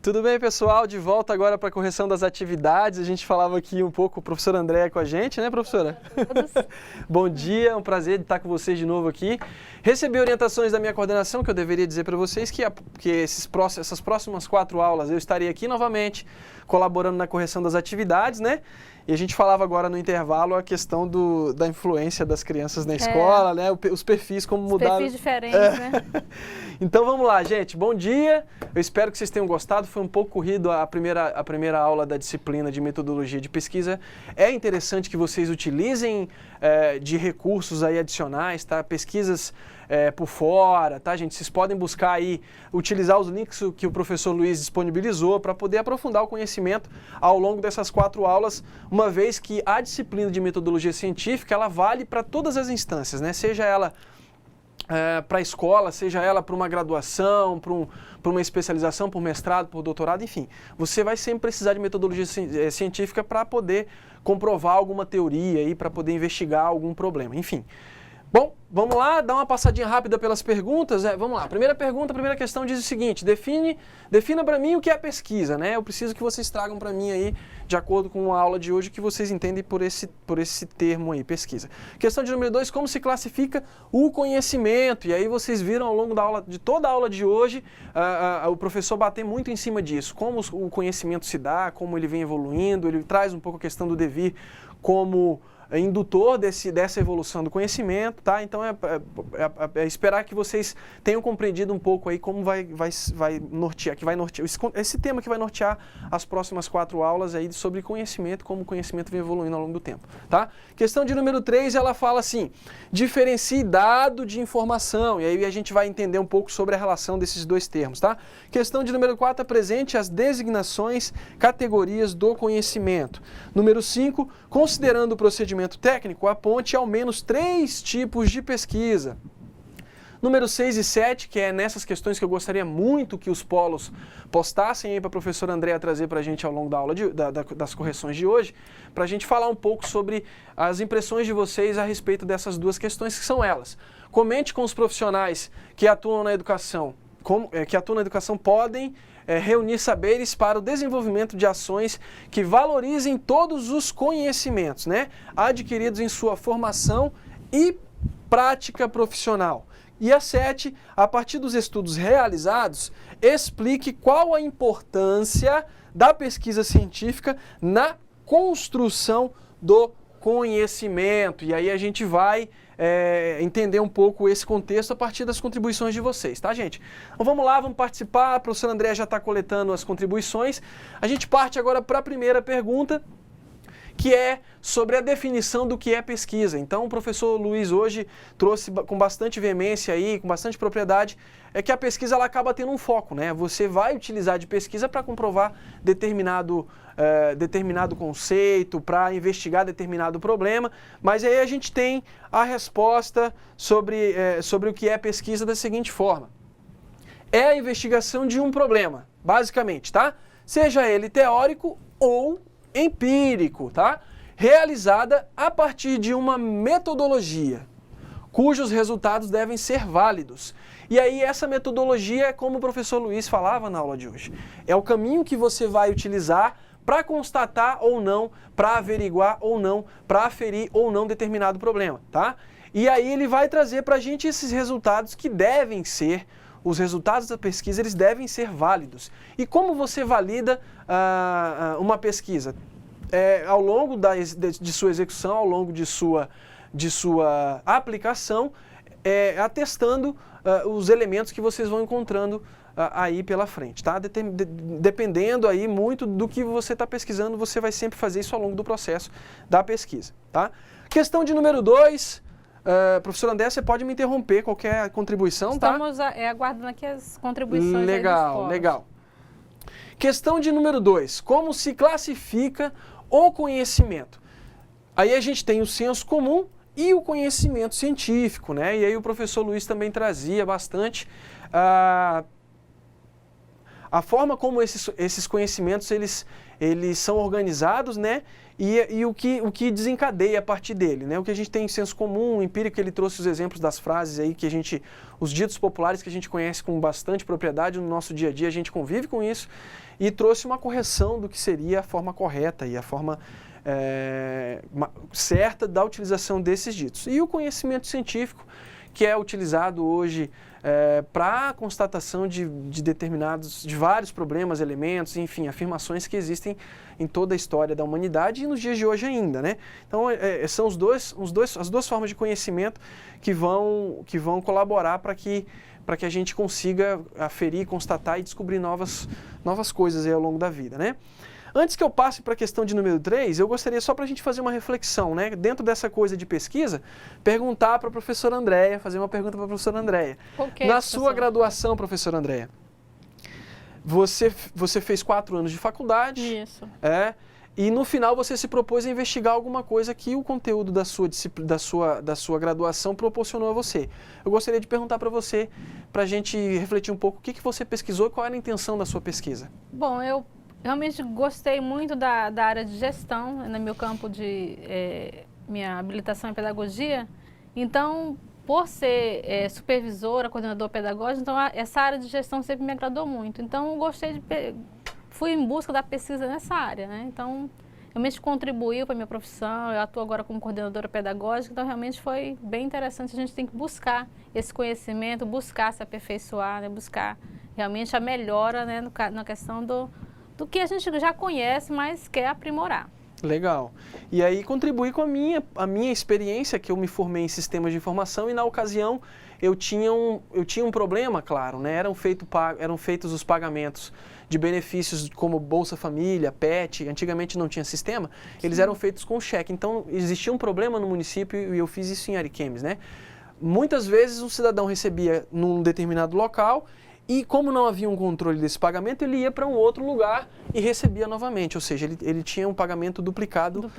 Tudo bem, pessoal? De volta agora para a correção das atividades. A gente falava aqui um pouco, o professor André com a gente, né, professora? Bom dia, é um prazer de estar com vocês de novo aqui. Recebi orientações da minha coordenação, que eu deveria dizer para vocês que essas próximas 4 aulas eu estarei aqui novamente colaborando na correção das atividades, né? E a gente falava agora no intervalo a questão da influência das crianças na escola, né? Os perfis, como mudaram. Os perfis diferentes, né? Então vamos lá, gente. Bom dia. Eu espero que vocês tenham gostado. Foi um pouco corrido a primeira aula da disciplina de metodologia de pesquisa. É interessante que vocês utilizem de recursos aí adicionais, tá? Pesquisas por fora, tá, gente? Vocês podem buscar aí, utilizar os links que o professor Luiz disponibilizou para poder aprofundar o conhecimento ao longo dessas 4 aulas, uma vez que a disciplina de metodologia científica, ela vale para todas as instâncias, né? Seja ela para a escola, seja ela para uma graduação, para uma especialização, por mestrado, por doutorado, enfim. Você vai sempre precisar de metodologia científica para poder comprovar alguma teoria aí, para poder investigar algum problema, enfim. Bom, vamos lá, dar uma passadinha rápida pelas perguntas. Vamos lá, primeira questão diz o seguinte: defina para mim o que é pesquisa, né? Eu preciso que vocês tragam para mim aí, de acordo com a aula de hoje, o que vocês entendem por esse termo aí, pesquisa. Questão de número 2, como se classifica o conhecimento? E aí vocês viram ao longo de toda a aula de hoje, o professor bater muito em cima disso, como o conhecimento se dá, como ele vem evoluindo, ele traz um pouco a questão do devir como indutor dessa evolução do conhecimento, tá? Então é esperar que vocês tenham compreendido um pouco aí como vai nortear, esse tema que vai nortear as próximas 4 aulas aí sobre conhecimento, como o conhecimento vem evoluindo ao longo do tempo, tá? Questão de número 3, ela fala assim: diferencie dado de informação, e aí a gente vai entender um pouco sobre a relação desses dois termos, tá? Questão de número 4, apresente as designações, categorias do conhecimento. Número 5, considerando o procedimento técnico, aponte ao menos 3 tipos de pesquisa. Número 6 e 7, que é nessas questões que eu gostaria muito que os polos postassem aí para a professora Andréa trazer para a gente ao longo da aula das correções de hoje, para a gente falar um pouco sobre as impressões de vocês a respeito dessas 2 questões, que são elas. Comente com os profissionais que atuam na educação, podem reunir saberes para o desenvolvimento de ações que valorizem todos os conhecimentos, né, adquiridos em sua formação e prática profissional. E a 7, a partir dos estudos realizados, explique qual a importância da pesquisa científica na construção do conhecimento. E aí a gente vai entender um pouco esse contexto a partir das contribuições de vocês, tá, gente? Então vamos lá, vamos participar. A professora Andréa já está coletando as contribuições. A gente parte agora para a primeira pergunta, que é sobre a definição do que é pesquisa. Então, o professor Luiz hoje trouxe com bastante veemência aí, com bastante propriedade, é que a pesquisa ela acaba tendo um foco, né? Você vai utilizar de pesquisa para comprovar determinado conceito, para investigar determinado problema, mas aí a gente tem a resposta sobre o que é pesquisa da seguinte forma. É a investigação de um problema, basicamente, tá? Seja ele teórico ou empírico, tá? Realizada a partir de uma metodologia, cujos resultados devem ser válidos. E aí essa metodologia é como o professor Luiz falava na aula de hoje. É o caminho que você vai utilizar para constatar ou não, para averiguar ou não, para aferir ou não determinado problema, tá? E aí ele vai trazer para a gente esses resultados que devem ser, os resultados da pesquisa, eles devem ser válidos. E como você valida uma pesquisa? Ao longo de sua execução, ao longo de sua aplicação, atestando os elementos que vocês vão encontrando aí pela frente, tá? Dependendo aí muito do que você está pesquisando, você vai sempre fazer isso ao longo do processo da pesquisa, tá? Questão de número 2, professora Andréa, você pode me interromper, qualquer contribuição, tá? Estamos aguardando aqui as contribuições. Legal, legal. Questão de número 2, como se classifica o conhecimento? Aí a gente tem o senso comum e o conhecimento científico, né? E aí o professor Luiz também trazia bastante a forma como esses conhecimentos eles são organizados, né? E o que desencadeia a partir dele, né? O que a gente tem em senso comum, empírico, ele trouxe os exemplos das frases aí que os ditos populares que a gente conhece com bastante propriedade no nosso dia a dia, a gente convive com isso, e trouxe uma correção do que seria a forma correta e a forma certa da utilização desses ditos. E o conhecimento científico, que é utilizado hoje para a constatação de vários problemas, elementos, enfim, afirmações que existem em toda a história da humanidade e nos dias de hoje ainda, né? Então, são as duas formas de conhecimento que vão colaborar para que a gente consiga aferir, constatar e descobrir novas coisas aí ao longo da vida, né? Antes que eu passe para a questão de número 3, eu gostaria só para a gente fazer uma reflexão, né? Dentro dessa coisa de pesquisa, perguntar para a professora Andréa, fazer uma pergunta para a professora Andréa. Na sua graduação, professora Andréa, você fez 4 anos de faculdade. Isso. E no final você se propôs a investigar alguma coisa que o conteúdo da sua graduação proporcionou a você. Eu gostaria de perguntar para você, para a gente refletir um pouco, o que você pesquisou e qual era a intenção da sua pesquisa? Bom, eu realmente gostei muito da área de gestão, no meu campo de minha habilitação em pedagogia. Então, por ser supervisora, coordenadora pedagógica, então essa área de gestão sempre me agradou muito. Então, eu fui em busca da pesquisa nessa área, né? Então, realmente contribuiu para a minha profissão, eu atuo agora como coordenadora pedagógica, então realmente foi bem interessante. A gente tem que buscar esse conhecimento, buscar se aperfeiçoar, né? Buscar realmente a melhora, né? Na questão do que a gente já conhece, mas quer aprimorar. Legal. E aí contribuí com a minha experiência, que eu me formei em sistemas de informação e na ocasião eu tinha um problema, claro, né? Eram feitos os pagamentos de benefícios como Bolsa Família, PET, antigamente não tinha sistema, eles eram feitos com cheque. Então existia um problema no município e eu fiz isso em Ariquemes, né? Muitas vezes um cidadão recebia num determinado local e como não havia um controle desse pagamento, ele ia para um outro lugar e recebia novamente, ou seja, ele tinha um pagamento duplicado.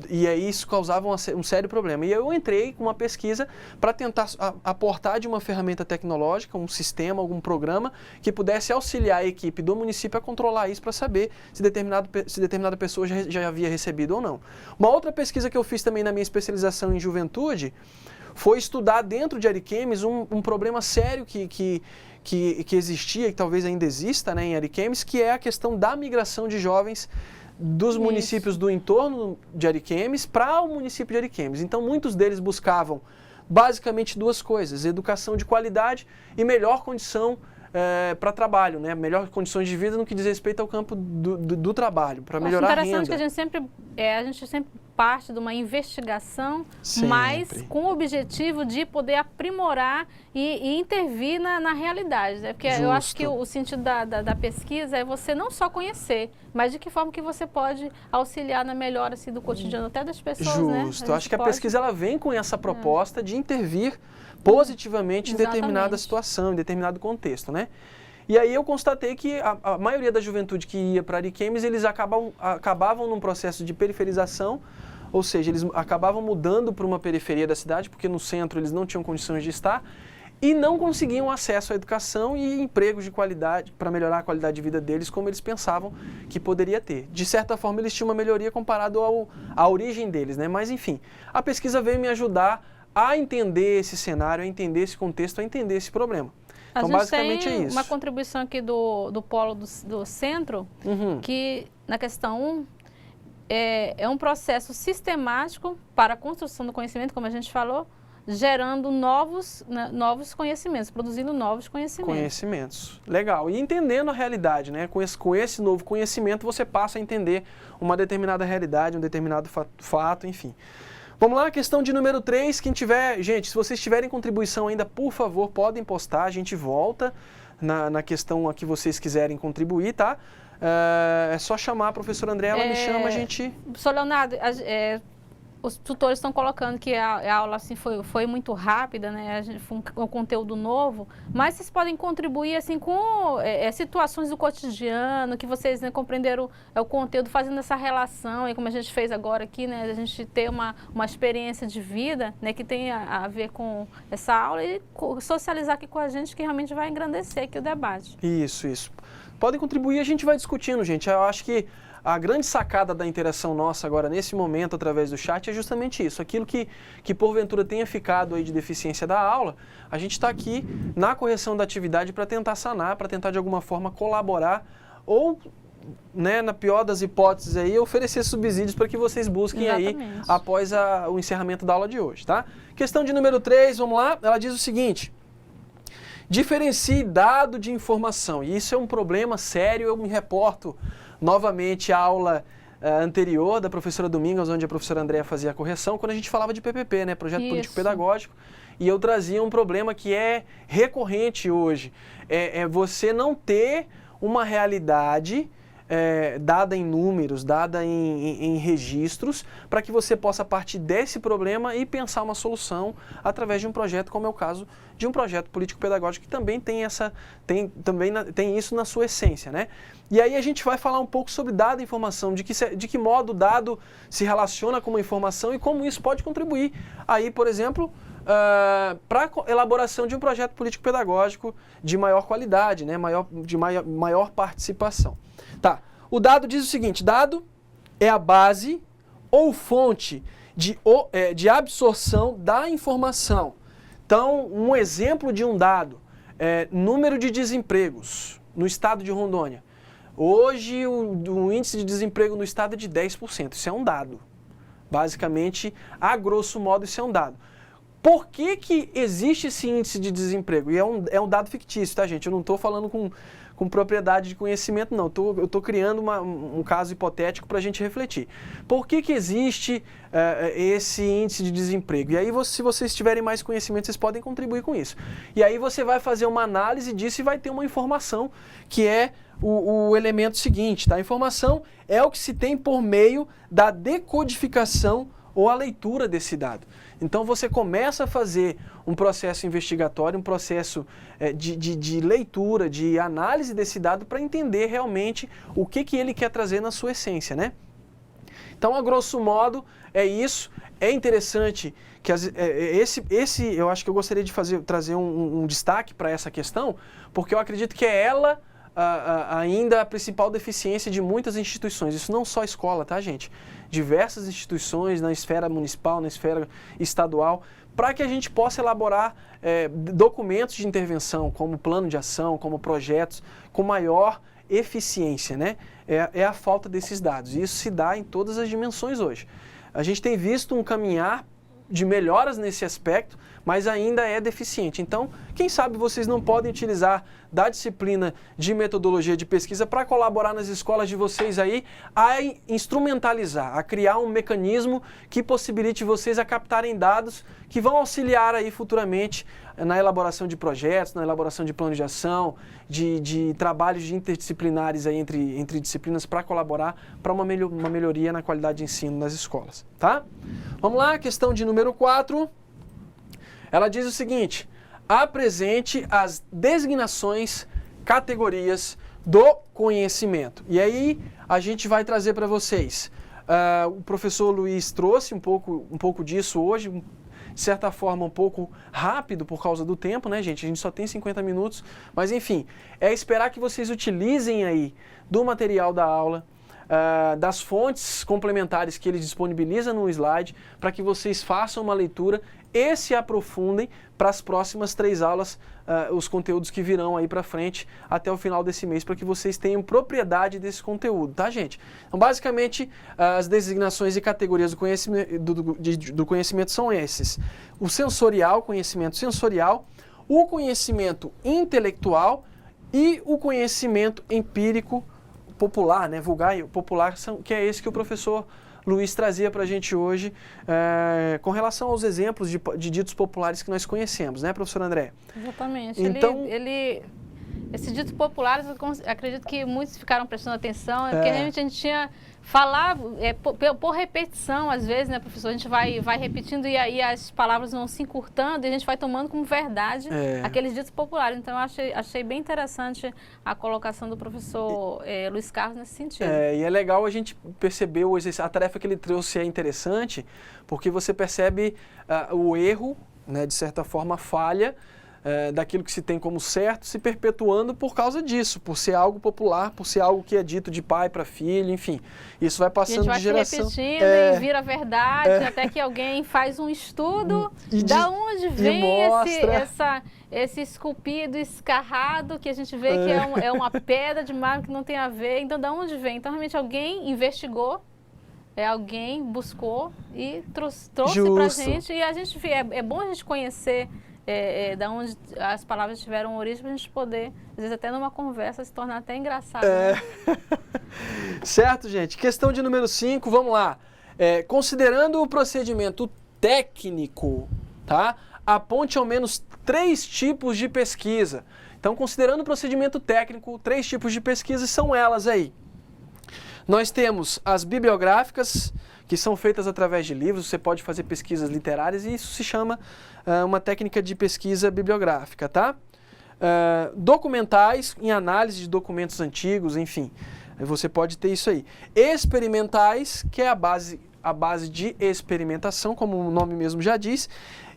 E aí isso causava um sério problema. E eu entrei com uma pesquisa para tentar aportar de uma ferramenta tecnológica, um sistema, algum programa, que pudesse auxiliar a equipe do município a controlar isso para saber se determinada pessoa já havia recebido ou não. Uma outra pesquisa que eu fiz também na minha especialização em juventude foi estudar dentro de Ariquemes um problema sério que existia e que talvez ainda exista, né, em Ariquemes, que é a questão da migração de jovens dos municípios do entorno de Ariquemes para o município de Ariquemes. Então, muitos deles buscavam basicamente duas coisas: educação de qualidade e melhor condição para trabalho, né? Melhor condições de vida no que diz respeito ao campo do trabalho, para melhorar a renda. Interessante que a gente sempre parte de uma investigação, mas com o objetivo de poder aprimorar e intervir na realidade, né? Porque eu acho que o sentido da pesquisa é você não só conhecer, mas de que forma que você pode auxiliar na melhora assim, do cotidiano até das pessoas, né? Eu acho que a pesquisa ela vem com essa proposta de intervir positivamente em determinada situação, em determinado contexto, né? E aí eu constatei que a maioria da juventude que ia para Ariquemes, eles acabavam num processo de periferização, ou seja, eles acabavam mudando para uma periferia da cidade, porque no centro eles não tinham condições de estar, e não conseguiam acesso à educação e empregos de qualidade, para melhorar a qualidade de vida deles, como eles pensavam que poderia ter. De certa forma, eles tinham uma melhoria comparado à origem deles, né? Mas, enfim, a pesquisa veio me ajudar a entender esse cenário, a entender esse contexto, a entender esse problema. Então, basicamente é isso. Uma contribuição aqui do polo do centro, que na questão 1, é um processo sistemático para a construção do conhecimento, como a gente falou, gerando novos conhecimentos, produzindo novos conhecimentos. Legal. E entendendo a realidade, né? Com esse novo conhecimento, você passa a entender uma determinada realidade, um determinado fato, enfim. Vamos lá, questão de número 3, quem tiver... Gente, se vocês tiverem contribuição ainda, por favor, podem postar, a gente volta na questão a que vocês quiserem contribuir, tá? É só chamar a professora André, ela me chama, a gente... Professor Leonardo, os tutores estão colocando que a aula assim, foi muito rápida, né? Foi um conteúdo novo, mas vocês podem contribuir assim, com situações do cotidiano, que vocês compreenderam o conteúdo, fazendo essa relação, e como a gente fez agora aqui, né? A gente ter uma experiência de vida, né? Que tem a ver com essa aula e socializar aqui com a gente, que realmente vai engrandecer aqui o debate. Isso. Podem contribuir, a gente vai discutindo, gente. Eu acho que a grande sacada da interação nossa agora, nesse momento, através do chat, é justamente isso. Aquilo que porventura tenha ficado aí de deficiência da aula, a gente está aqui na correção da atividade para tentar sanar, para tentar de alguma forma colaborar ou, né, na pior das hipóteses aí, oferecer subsídios para que vocês busquem aí após o encerramento da aula de hoje, tá? Questão de número 3, vamos lá, ela diz o seguinte: diferencie dado de informação. E isso é um problema sério, eu me reporto novamente à aula anterior da professora Domingos, onde a professora Andréa fazia a correção, quando a gente falava de PPP, né, Projeto Político Pedagógico, e eu trazia um problema que é recorrente hoje, é você não ter uma realidade dada em números, dada em registros, para que você possa partir desse problema e pensar uma solução através de um projeto, como é o caso de um projeto político-pedagógico, que também tem isso na sua essência, né? E aí a gente vai falar um pouco sobre dado e informação, de que modo o dado se relaciona com uma informação e como isso pode contribuir aí, por exemplo, para a elaboração de um projeto político-pedagógico de maior qualidade, né? maior participação. Tá, o dado diz o seguinte: dado é a base ou fonte de absorção da informação. Então, um exemplo de um dado é número de desempregos no estado de Rondônia. Hoje, o índice de desemprego no estado é de 10%. Isso é um dado. Basicamente, a grosso modo, isso é um dado. Por que existe esse índice de desemprego? E é um dado fictício, tá, gente? Eu não estou falando com propriedade de conhecimento, não. Eu estou criando um caso hipotético para a gente refletir. Por que existe esse índice de desemprego? E aí, se vocês tiverem mais conhecimento, vocês podem contribuir com isso. E aí você vai fazer uma análise disso e vai ter uma informação que é o elemento seguinte, tá? A informação é o que se tem por meio da decodificação ou a leitura desse dado. Então você começa a fazer um processo investigatório, um processo de leitura, de análise desse dado para entender realmente o que ele quer trazer na sua essência, né? Então, a grosso modo, é isso. É interessante que eu acho que eu gostaria de trazer um destaque para essa questão, porque eu acredito que é ela ainda a principal deficiência de muitas instituições. Isso não só a escola, tá, gente? Diversas instituições na esfera municipal, na esfera estadual, para que a gente possa elaborar documentos de intervenção, como plano de ação, como projetos, com maior eficiência, né? É a falta desses dados. E isso se dá em todas as dimensões hoje. A gente tem visto um caminhar de melhoras nesse aspecto, mas ainda é deficiente. Então, quem sabe vocês não podem utilizar da disciplina de metodologia de pesquisa para colaborar nas escolas de vocês aí a instrumentalizar, a criar um mecanismo que possibilite vocês a captarem dados que vão auxiliar aí futuramente na elaboração de projetos, na elaboração de plano de ação, de trabalhos interdisciplinares aí entre disciplinas para colaborar para uma melhoria na qualidade de ensino nas escolas, tá? Vamos lá, questão de número 4. Ela diz o seguinte: apresente as designações, categorias do conhecimento. E aí a gente vai trazer para vocês. O professor Luiz trouxe um pouco disso hoje, de certa forma um pouco rápido por causa do tempo, né, gente? A gente só tem 50 minutos, mas enfim, é esperar que vocês utilizem aí do material da aula, das fontes complementares que ele disponibiliza no slide, para que vocês façam uma leitura e se aprofundem para as próximas 3 aulas, os conteúdos que virão aí para frente até o final desse mês, para que vocês tenham propriedade desse conteúdo, tá, gente? Então, basicamente, as designações e categorias do conhecimento são esses: o sensorial, conhecimento sensorial, o conhecimento intelectual e o conhecimento empírico popular, né, vulgar e popular, que é esse que o professor Luiz trazia para a gente hoje com relação aos exemplos de ditos populares que nós conhecemos, né, professor André? Exatamente. Então, esses ditos populares, eu acredito que muitos ficaram prestando atenção, porque realmente a gente tinha falado por repetição, às vezes, né, professor? A gente vai repetindo e aí as palavras vão se encurtando e a gente vai tomando como verdade aqueles ditos populares. Então, eu achei bem interessante a colocação do professor Luiz Carlos nesse sentido. E é legal a gente perceber a tarefa que ele trouxe é interessante, porque você percebe o erro, né, de certa forma, a falha, daquilo que se tem como certo, se perpetuando por causa disso, por ser algo popular, por ser algo que é dito de pai para filho, enfim. Isso vai passando de geração. A gente vai se repetindo e vira verdade, até que alguém faz um estudo, da onde vem esse esculpido, escarrado, que a gente vê que é uma pedra de mármore que não tem a ver. Então, da onde vem? Então, realmente, alguém investigou, alguém buscou e trouxe para a gente. E a gente é bom a gente conhecer da onde as palavras tiveram origem, para a gente poder, às vezes até numa conversa, se tornar até engraçado. Né? Certo, gente. Questão de número 5, vamos lá. Considerando o procedimento técnico, tá? Aponte ao menos 3 tipos de pesquisa. Então, considerando o procedimento técnico, 3 tipos de pesquisa são elas aí. Nós temos as bibliográficas, que são feitas através de livros, você pode fazer pesquisas literárias e isso se chama uma técnica de pesquisa bibliográfica, tá? Documentais, em análise de documentos antigos, enfim, você pode ter isso aí. Experimentais, que é a base de experimentação, como o nome mesmo já diz,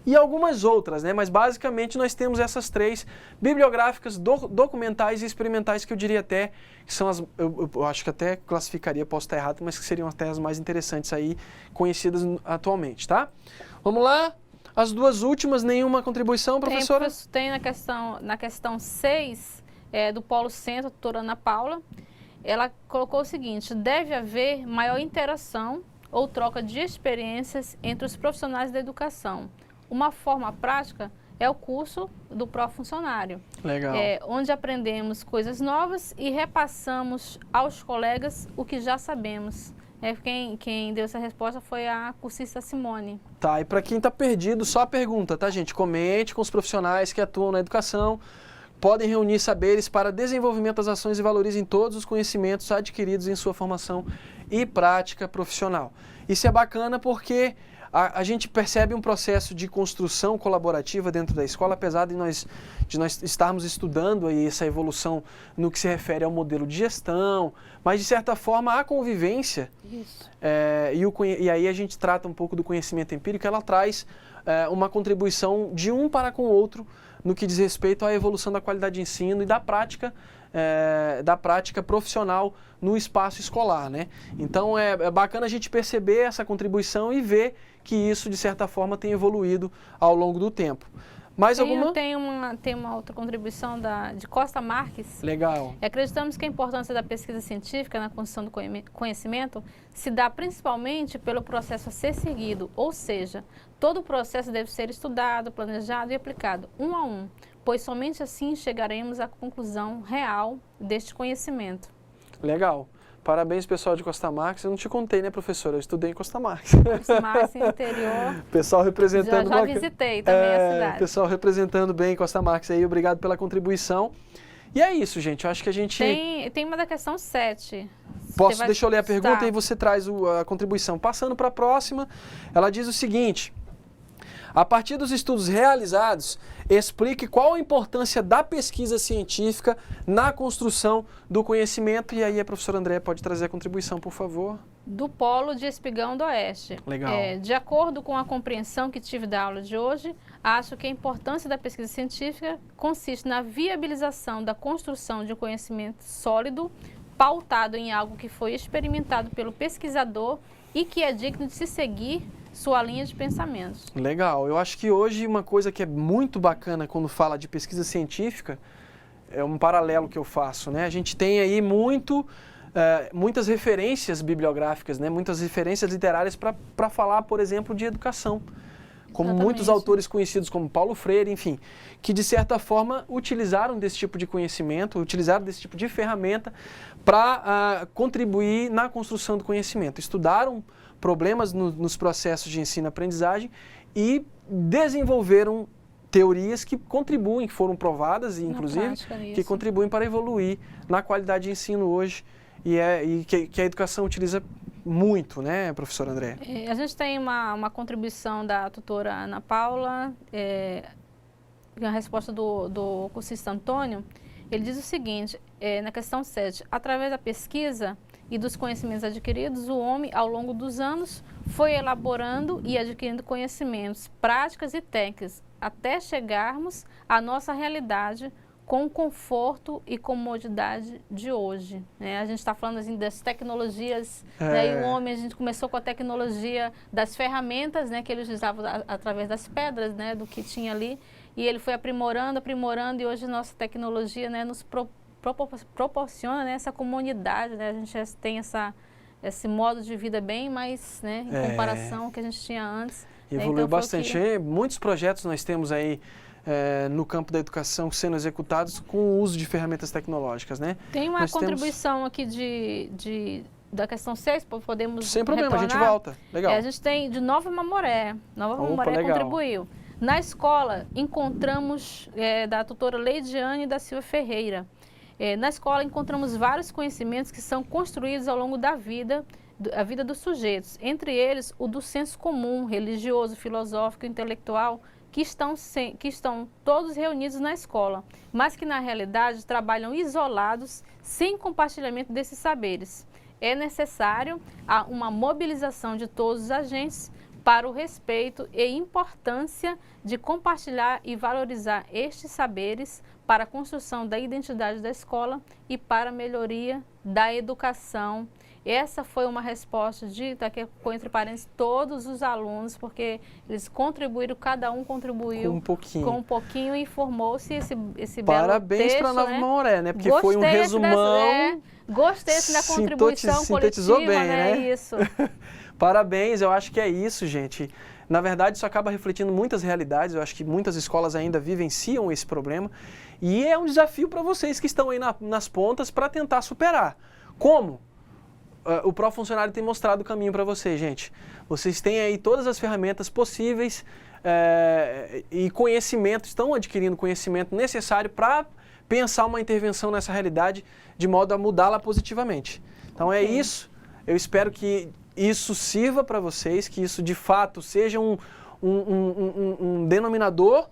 e algumas outras, né? Mas basicamente nós temos essas 3, bibliográficas, documentais e experimentais, que eu diria até que são eu acho que até classificaria, posso estar errado, mas que seriam até as mais interessantes aí, conhecidas atualmente, tá? Vamos lá, as 2 últimas, nenhuma contribuição, professora? Tem na questão 6 do Polo Centro, doutora Ana Paula, ela colocou o seguinte: deve haver maior interação ou troca de experiências entre os profissionais da educação. Uma forma prática é o curso do pró-funcionário. Legal. Onde aprendemos coisas novas e repassamos aos colegas o que já sabemos. Quem deu essa resposta foi a cursista Simone. Tá, e para quem está perdido, só a pergunta, tá, gente? Comente com os profissionais que atuam na educação, podem reunir saberes para desenvolvimento das ações e valorizem todos os conhecimentos adquiridos em sua formação e prática profissional. Isso é bacana porque a gente percebe um processo de construção colaborativa dentro da escola, apesar de nós estarmos estudando aí essa evolução no que se refere ao modelo de gestão, mas de certa forma a convivência, e aí a gente trata um pouco do conhecimento empírico, ela traz uma contribuição de um para com o outro no que diz respeito à evolução da qualidade de ensino e da prática profissional no espaço escolar, né? Então é bacana a gente perceber essa contribuição e ver que isso, de certa forma, tem evoluído ao longo do tempo. Mais alguma? Tem uma outra contribuição de Costa Marques. Legal. Acreditamos que a importância da pesquisa científica na construção do conhecimento se dá principalmente pelo processo a ser seguido, ou seja, todo o processo deve ser estudado, planejado e aplicado, um a um, pois somente assim chegaremos à conclusão real deste conhecimento. Legal. Parabéns, pessoal de Costa Marques. Eu não te contei, né, professora? Eu estudei em Costa Marques. Costa Marques, interior. Pessoal representando... Já visitei também a cidade. Pessoal representando bem Costa Marques aí. Obrigado pela contribuição. E é isso, gente. Eu acho que a gente... Tem uma da questão 7. Deixa eu ler a pergunta e você traz a contribuição. Passando para a próxima, ela diz o seguinte: a partir dos estudos realizados, explique qual a importância da pesquisa científica na construção do conhecimento. E aí a professora Andréa pode trazer a contribuição, por favor. Do Polo de Espigão do Oeste. Legal. De acordo com a compreensão que tive da aula de hoje, acho que a importância da pesquisa científica consiste na viabilização da construção de um conhecimento sólido, pautado em algo que foi experimentado pelo pesquisador e que é digno de se seguir sua linha de pensamentos. Legal. Eu acho que hoje uma coisa que é muito bacana quando fala de pesquisa científica, é um paralelo que eu faço, né? A gente tem aí muitas referências bibliográficas, né? Muitas referências literárias para falar, por exemplo, de educação. Como muitos autores conhecidos como Paulo Freire, enfim, que de certa forma utilizaram desse tipo de conhecimento, utilizaram desse tipo de ferramenta para contribuir na construção do conhecimento. Estudaram problemas nos processos de ensino-aprendizagem e desenvolveram teorias que contribuem, que foram provadas, inclusive, que contribuem para evoluir na qualidade de ensino hoje e que a educação utiliza muito, né, professora Andréa? A gente tem uma contribuição da tutora Ana Paula, a resposta do cursista Antônio. Ele diz o seguinte, na questão 7, através da pesquisa e dos conhecimentos adquiridos, o homem, ao longo dos anos, foi elaborando e adquirindo conhecimentos, práticas e técnicas, até chegarmos à nossa realidade com o conforto e comodidade de hoje. Né? A gente está falando assim, das tecnologias, né? E o homem, a gente começou com a tecnologia das ferramentas, né, que ele usava através das pedras, né, do que tinha ali, e ele foi aprimorando, e hoje nossa tecnologia, né, nos proporciona, né, essa comunidade, né? A gente já tem esse modo de vida bem mais, né, em comparação ao que a gente tinha antes. Evoluiu, né? Então, bastante. Muitos projetos nós temos aí no campo da educação sendo executados com o uso de ferramentas tecnológicas, né? Tem uma contribuição aqui da questão 6, podemos sem problema, retornar. A gente volta. Legal. A gente tem de Nova Mamoré. Nova Mamoré contribuiu. Na escola, encontramos da tutora Leidiane da Silva Ferreira. Na escola, encontramos vários conhecimentos que são construídos ao longo da vida, a vida dos sujeitos. Entre eles, o do senso comum, religioso, filosófico, intelectual, que estão todos reunidos na escola, mas que na realidade trabalham isolados, sem compartilhamento desses saberes. É necessário uma mobilização de todos os agentes para o respeito e importância de compartilhar e valorizar estes saberes para a construção da identidade da escola e para a melhoria da educação. Essa foi uma resposta tá aqui com entre parênteses todos os alunos, porque eles contribuíram, cada um contribuiu com um pouquinho e formou-se esse belo texto. Parabéns para Nova Mamoré, né? Porque foi um resumão. Gostei da contribuição sintetizou coletiva, bem, né? Isso. Parabéns, eu acho que é isso, gente. Na verdade, isso acaba refletindo muitas realidades. Eu acho que muitas escolas ainda vivenciam esse problema. E é um desafio para vocês que estão aí nas pontas para tentar superar. Como? O Profuncionário tem mostrado o caminho para vocês, gente. Vocês têm aí todas as ferramentas possíveis e conhecimento, estão adquirindo conhecimento necessário para pensar uma intervenção nessa realidade de modo a mudá-la positivamente. Então é isso. Eu espero que isso sirva para vocês, que isso de fato seja um denominador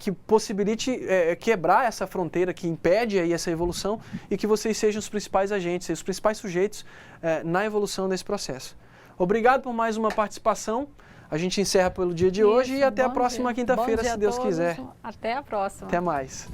que possibilite quebrar essa fronteira que impede aí essa evolução e que vocês sejam os principais agentes, os principais sujeitos na evolução desse processo. Obrigado por mais uma participação. A gente encerra pelo dia de hoje e até a próxima quinta-feira, se Deus quiser. Até a próxima. Até mais.